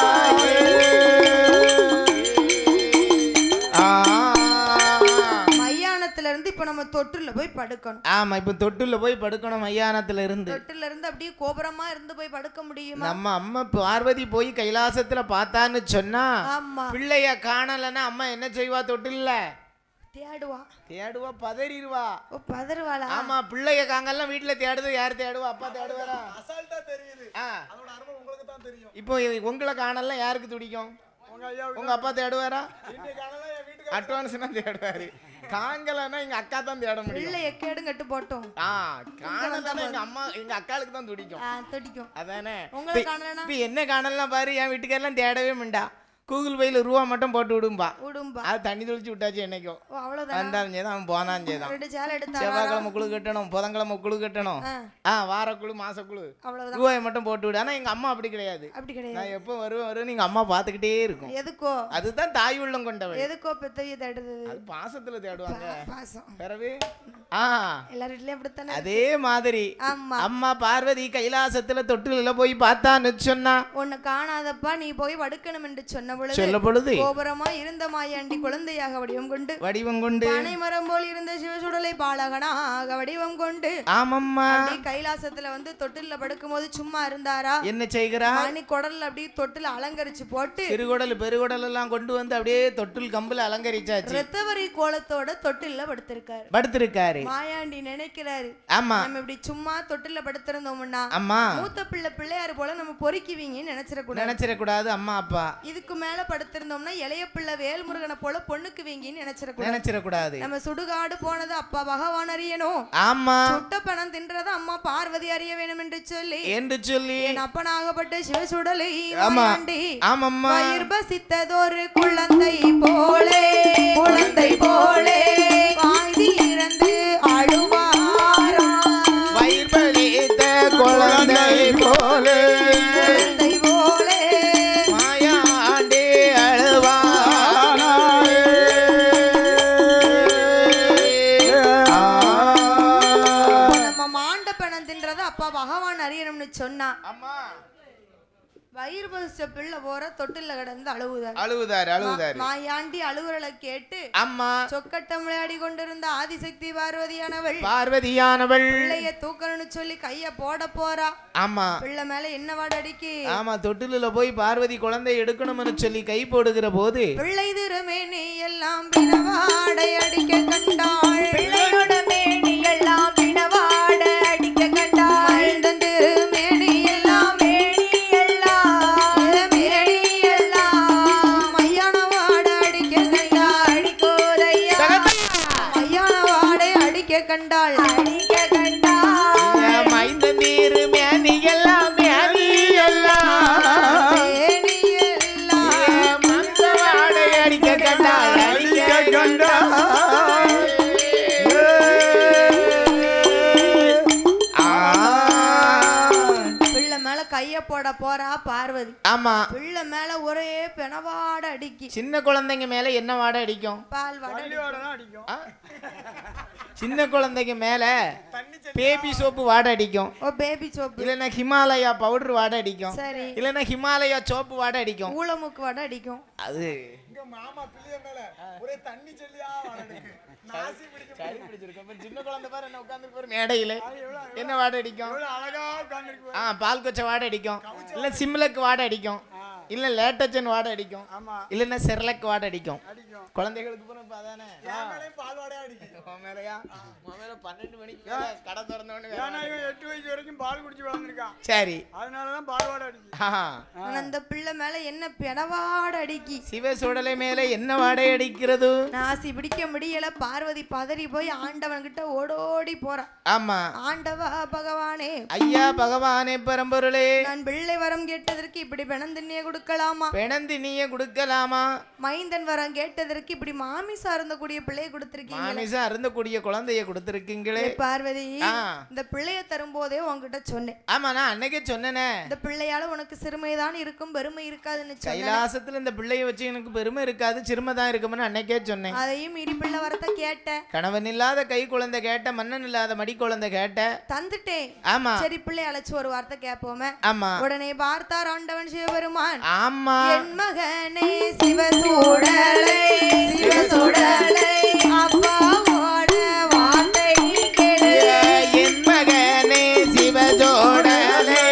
மையானத்துல இருந்து இப்ப நம்ம தொட்டுல போய் படுக்கணும்.
ஆமா, இப்ப தொட்டுல போய் படுக்கணும். மையானத்துல இருந்து
அப்படியே கோபுரமா இருந்து போய் படுக்க முடியுமா?
நம்ம அம்மா பார்வதி போய் கைலாசத்துல பார்த்தான்னு சொன்னா பிள்ளைய காணலன்னா அம்மா என்ன செய்வா? தொட்டில்ல தேடுவா பதறிடுவா.
பதறுவாளா?
ஆமா, பிள்ளைய காங்கெல்லாம் வீட்டுல தேடுது. யார் தேடுவா? அப்பா தேடுவாரா?
அசால்ட்டா தெரியுது. அதோட அருமை உங்களுக்கு தான் தெரியும்.
இப்போ உங்களை காணலாம் யாருக்கு துடிக்கும்? உங்க அப்பா தேடுவாரா? அட்வான்ஸ்னா தேடுவாரு. காங்கலன்னா எங்க அக்கா தான் தேட முடியும்.
பிள்ளை எக்கேடும் கட்டு போட்டோம்.
காணலன்னா எங்க அம்மா எங்க அக்காளுக்கு தான் துடிக்கும்.
துடிக்கும்.
அதானே.
உங்களுக்கு காணலனா
இப்ப என்ன காணலாம் பாரு, என் வீட்டுக்கெல்லாம் தேடவே மாட்டா. கூகுள் பையில ரூபா மட்டும் போட்டு விடும்பா. அது தண்ணி தெளிச்சு விட்டாச்சு என்னைக்கும். வந்தாலும் செய்தான் அவன் போனாலும் செய்தான். செவ்வாய்க்கிழமை குழு கட்டணும், புதன்கிழமை குழு கட்டணும், வாரக்குழு மாசக்குழு, ரூபாயை மட்டும் போட்டு விடு. ஆனா எங்க அம்மா அப்படி கிடையாது. நான் எப்போ வருவேன் எங்க அம்மா பாத்துக்கிட்டே இருக்கும்.
எதுக்கோ
அதுதான் தாய் உள்ளம் கொண்டவள்.
எதுக்கோ பெத்தைய தேடுது.
அது பாசத்துல தேடுவாங்க. பிறகு
எல்லா வீட்லயும் அப்படித்தானே.
அதே மாதிரி அம்மா பார்வதி கைலாசத்துல தொட்டில போய் பார்த்தான்னு சொன்னா,
உன்னை காணாதப்பா நீ போய் வடுக்கணும் என்று சொன்ன
பொழுது
கோபுரமா இருந்த மாயாண்டி குழந்தையாக வடிவம் கொண்டு பனைமரம் போல் இருந்த சிவசுடலை பாலகனாக வடிவம் கொண்டு
ஆமம்மா
கைலாசத்துல வந்து தொட்டில படுக்கும் போது சும்மா இருந்தாரா?
என்ன செய்கிறா?
மணி குடல் அப்படியே தொட்டில அலங்கரிச்சு போட்டு
சிறுகுடல் பெருகுடல் எல்லாம் கொண்டு வந்து அப்படியே தொட்டில் கம்புல அலங்கரிச்சாச்சு.
ரத்தவரி கோலத்தோட தொட்டில படுத்திருக்காரு. மாயாண்டி நினைக்கிறாரு,
ஆமா
நம்ம இப்படி சும்மா தொட்டில படுத்திருந்தோம்னா
அம்மா
மூத்த பிள்ளையாரு போல நம்ம பொறுக்குவீங்கன்னு
நினைச்சிடக்கூடாது. அம்மா அப்பா
இதுக்கு மேல படுத்திருந்தோம்னா இளைய பிள்ளை வேல்முருகனை போல பொண்ணுக்கு வீங்கின்னு
நினைச்சிடக்கூடாது.
நம்ம சுடுகாடு போனது அப்பா பகவான் அறியணும்.
ஆமா
சுட்ட பணம் தின்றது அம்மா பார்வதி அறிய வேணும் என்று சொல்லி என் அப்பனாகப்பட்ட சிவசுடலை வயிறு பசித்ததொரு குழந்தை போலே வாங்கி இறந்து அழுவாரா.
வயிறு பசித்த குழந்தை போலே
பகவான் அறியணும்னு சொன்னா வயிறு பசிச்ச பிள்ளை போற தொட்டில கிடந்து அழுவுதாரு. மாயாண்டி அழுகுறலை கேட்டு
அம்மா
சொக்கட்டம் விளையாடி கொண்டிருந்த ஆதிசக்தி பார்வதியானவள்
பிள்ளைய
தூக்கணும்னு சொல்லி கைய போட போறா.
ஆமா
பிள்ளை மேல என்ன வாட அடிக்கி?
ஆமா தொட்டில போய் பார்வதி குழந்தை எடுக்கணும்னு சொல்லி கை போடுகிற போது
பிள்ளை திருமேனி எல்லாம் பிணவாடை அடிக்க கண்டாள். பிள்ளையோட மேனி எல்லாம் பிணவாட அடிக்க கண்டாள். திருமேனி எல்லாம் கண்டாள்.
மைந்த நீர் மேனி எல்லாம் மம்சவாடை அடிக்க கண்டாள்.
பிள்ளை மேல கைய போட போறா பார்வதி.
ஆமா
பிள்ளை மேல ஒரே பெணவாட அடிக்கி.
சின்ன குழந்தைங்க மேல என்ன வாடை அடிக்கும்?
பால் வாடை
அடிக்கும்.
சின்ன குழந்தைங்க மேல பேபி சோப்பு வாடை அடிக்கும்.
பேபி சோப்பு
இல்லன்னா ஹிமாலயா பவுடர் வாடை அடிக்கும்.
சரி.
இல்லன்னா ஹிமாலயா சோப்பு வாடை அடிக்கும்.
ஊளமுக்கு வாடை அடிக்கும்.
அது
மாமா பிள்ளைய மேல ஒரே தண்ணி செல்லியா வாடை அடிக்கும். நாசி பிடிச்சிருக்கு.
சின்ன குழந்தை பாரு என்ன உட்கார்ந்து பாரு மேடையில என்ன வாடை அடிக்கும்?
அழகா உட்கார்ந்திருக்கு.
பால் கொச்ச வாடை அடிக்கும். இல்ல சிம்லக் வாடை அடிக்கும். இல்ல லேட்டச்சன் வாடை அடிக்கும். இல்லன்னா செர்லக் வாடை அடிக்கும். குழந்தைகளுக்கு போறப்ப அதானே
பால் வாடை அடிக்கும்.
மேலையா 12 மணிக்கு கடை திறந்தவனே
8 வயசு வரைக்கும் பால் குடிச்சு வளர்ந்துருக்கான்.
சரி
அதனாலதான் பால் வாடை அடிக்கும்.
அந்த பிள்ளை மேல என்ன பெணவாட அடிக்கி?
சிவசுடலை மேல என்ன வாடை அடிக்கிறது?
நாசி பிடிக்க முடியல. பார்வதி பதறி போய் ஆண்டவன் கிட்ட ஓடோடி போறா.
ஆமா
ஆண்டவா பகவானே,
ஐயா பகவானே பரம்பொருளே,
நான் பிள்ளை வரம் கேட்டதற்கு இப்படி பெணந்தினிய கொடுக்கலாமா?
பெணந்தினிய கொடுக்கலாமா?
மைந்தன் வரம் கேட்டதற்கு இப்படி மாமிசா அருந்தக்கூடிய பிள்ளையை கொடுத்திருக்கீங்க.
மாமிசா அருந்தக்கூடிய குழந்தைய கொடுத்திருக்கீங்களே.
பார்வதி இந்த பிள்ளைய தரும்போதே உங்ககிட்ட சொன்னேன்.
ஆமா நான் அன்னைக்கே சொன்னேனே, இந்த
பிள்ளையால உனக்கு சிறுமைதான் இருக்கும் பெருமை இருக்காதுன்னு சொன்னேன்.
கைலாசத்துல இந்த பிள்ளைய வச்சு எனக்கு பெருமை இருக்காது சிறுமை தான் இருக்கும்னு அன்னைக்கே சொன்னேன்.
அதையும் மீறி பிள்ளை வரத்தை கேட்ட.
கணவன் இல்லாத கை குழந்தை கேட்ட, மன்னன் இல்லாத மடி குழந்தை கேட்ட,
தந்துட்டேன்.
ஆமா
சரி பிள்ளை அழைச்சு ஒரு வார்த்தை கேட்போமே.
ஆமா
உடனே பார்த்தார் ஆண்டவன் சிவபெருமான்.
ஆமா
என் மகனே சிவசூடலை சிவசூடலை அப்பாவோட வார்த்தை கேளு.
என் மகனே சிவசூடலை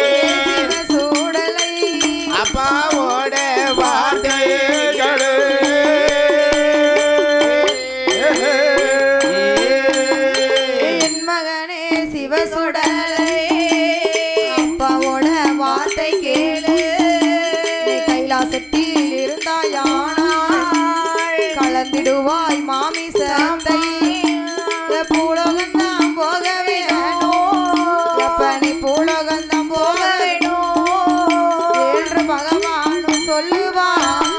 சிவசூடலை
அப்பாவோட வார்த்தை கேளு.
என் மகனே சிவசூடலை அப்பாவோட வார்த்தை கேளு. கைலாசத்தில் இருந்தாயானால் கலந்திடுவாய் மாமிசத்தை. பூலோகந்தான் போக வேணும், எப்பனி பூலோகந்தான் போக வேணும் என்று பகவானும் சொல்லுவான்.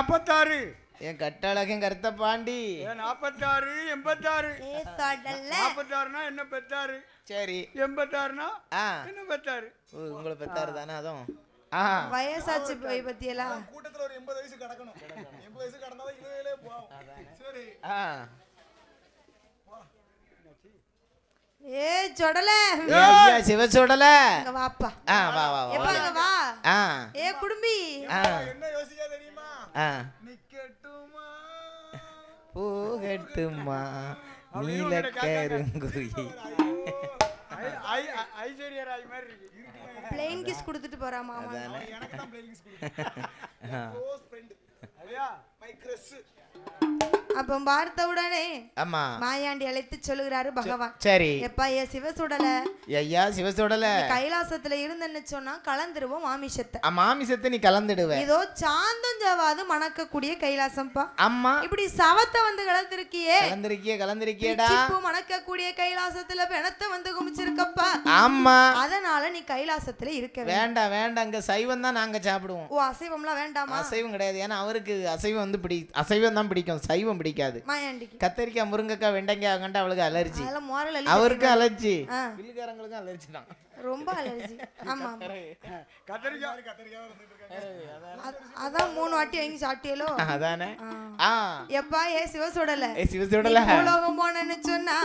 46.
என் கட்டழகன் கருத்த பாண்டி
46 86. 46னா என்ன பெத்தாரு?
சரி
86னா என்ன பெத்தாரு?
உங்களை பெத்தாரு தானே அதுவும்
வயசாச்சு போய் பத்தியெல்லாம்
கூட்டத்துல ஒரு 80 வயசு கடக்கணும் 80 வயசு கடந்தாதான் இதுவே போகும். சரி
ஏ சொடல
சிவ சொடல
வாப்பா
வா வா
எப்பாங்க வா ஏ குடும்பி
என்ன யோசிக்க தெரியுமா? நிக்கட்டுமா
போகட்டுமா நீலக்கருங்குருவி
ஐஸ்வர்யா ராய் மாதிரி இருக்கு.
பிளேன் கிஸ் கொடுத்துட்டு போறா மாமா.
எனக்கு தான் பிளேயிங் ஸ்கூல் க்ளோஸ் ஃப்ரெண்ட் ஐயா மை கிரஷ்.
அப்ப பார்த்த உடனே
ஆமா
மாயாண்டி அழைத்து சொல்லுகிறாரு பகவான்.
சரி
எப்பா ஏ சிவசுடல
ஐயா சிவசுடல
கைலாசத்துல இருந்தன்னு சொன்னா கலந்துருவோம் மாமிசத்தை.
மாமிசத்தை நீ கலந்துடுவ.
இதோ சாந்தம் ஜவாது மணக்கக்கூடிய கைலாசம்பா.
அம்மா
இப்படி சவத்தை வந்து கலந்திருக்கியே
கலந்திருக்கியேடா.
மணக்கக்கூடிய கைலாசத்துல பிணத்தை வந்து குமிச்சிருக்கப்பா.
ஆமா
அதனால நீ கைலாசத்துல இருக்க
வேண்டாம் வேண்டாம். அங்க சைவம் தான் நாங்க சாப்பிடுவோம்.
ஓ அசைவம்லாம் வேண்டாமா?
அசைவம் கிடையாது. ஏன்னா அவருக்கு அசைவம் வந்து அசைவம் தான் பிடிக்கும், சைவம் பிடிக்காது. கத்தரிக்காய் முருங்கைக்காய் வெண்டைக்காய் கண்டா அவளுக்கு அலர்ஜி. அவருக்கு அலர்ஜி, பில்காரங்களுக்கும் அலர்ஜி தான்.
ரொம்ப அலர்ஜி. ஆமா
கத்தரிக்காய்
அதான் 3 வாட்டி வாங்கி சாப்பிட்டியலோ
அதானே.
எப்பா ஏ சிவசுடல
பூலோகம்
போனேன்னு சொன்னா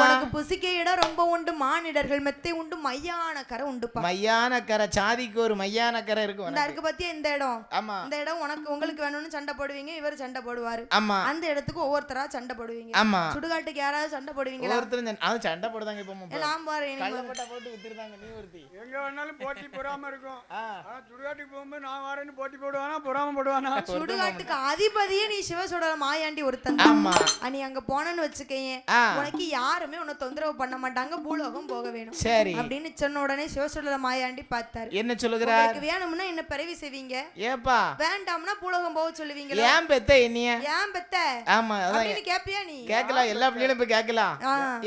உனக்கு புசிக்க இடம் ரொம்ப உண்டு. மானிடர்கள் மெத்தை உண்டு, மையான கரை உண்டுப்பா.
மையான கரை சாதிக்கு ஒரு மையான கரை இருக்கும்.
இந்த இருக்கு பத்தியா இந்த இடம்.
ஆமா
இந்த இடம் உங்களுக்கு வேணும்னு சண்டை போடுவீங்க, இவர் சண்டை போடுவாரு.
ஆமா
அந்த இடத்துக்கு ஒவ்வொருத்தரா சண்டை போடுவீங்க.
ஆமா
சுடுகாட்டுக்கு யாராவது சண்டை போடுவீங்களா?
ஒருத்தர் அது சண்டை போடுதாங்க. இப்ப
எல்லாம் பாரு
கள்ளப்பட்டா போட்டு வித்துறாங்க. நீ ஒருத்தி
எங்க வேணாலும் போட்டி பொறாம இருக்கும். ஆனா சுடுகாட்டுக்கு போகும்போது நான் வரேன்னு போட்டி போடுவானா பொறாம போடுவானா?
சுடுகாட்டுக்கு அதிபதியே நீ சிவசுடல மாயாண்டி ஒருத்தன்.
ஆமா
நீ அங்க போனன்னு வச்சுக்கேன், உனக்கு யாருமே உன்னை தொந்தரவு பண்ண மாட்டாங்க. பூலோகம் போக வேணும்
சரி
அப்படின்னு சொன்ன உடனே சிவசுடல மாயாண்டி பார்த்தாரு.
என்ன சொல்லுகிறார்?
வேணும்னா என்ன பிறவி செய்வீங்க,
ஏப்பா
வேண்டாம்னா பூலோகம் போக சொல்லுவீங்க.
ஏன் பெத்த என்னைய
ஏன் பெத்த?
ஆமா
அப்படின்னு கேப்பியா? நீ
கேட்கலாம், எல்லா பிள்ளைகளும் போய் கேட்கலாம்.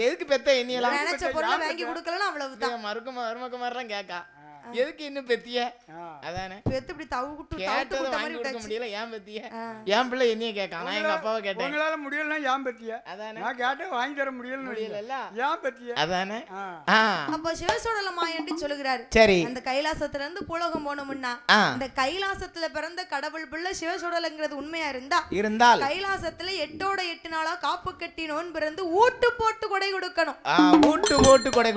எதுக்கு பெத்த என்னையெல்லாம்
நினைச்ச பொருளை வாங்கி கொடுக்கலாம், அவ்வளவுதான்.
மருமக்க மாதிரிலாம் கேட்கா. எதுக்கு இன்னும் பெத்திய? அதானே
பெத்து இப்படி தவுட்டு
கேட்டத வாங்கி கொடுக்க முடியல. ஏன் பெத்திய? என் பிள்ளை என்னைய கேட்கான். நான் எங்க அப்பாவை கேட்டேன்.
உங்களால முடியலன்னா ஏன் பெத்திய? அதானே நான் கேட்டேன் வாங்கி தர முடியல. ஏன் பெத்திய?
அதானே.
அப்ப சிவசுடல மாயாண்டி சொல்லுகிறாரு.
சரி
அந்த கைலாசத்துல இருந்து பூலோகம் போனோம்னா இந்த கைலாசத்துல பிறந்த கடவுள் பிள்ளை சிவசுடலங்கிறது உண்மையா இருந்தால் கைலாசத்துல 8 நாளா காப்பு கட்டி நோன் பிறந்து ஊட்டு போட்டு கொடை கொடுக்கணும்.
ஊட்டு போட்டு கொடை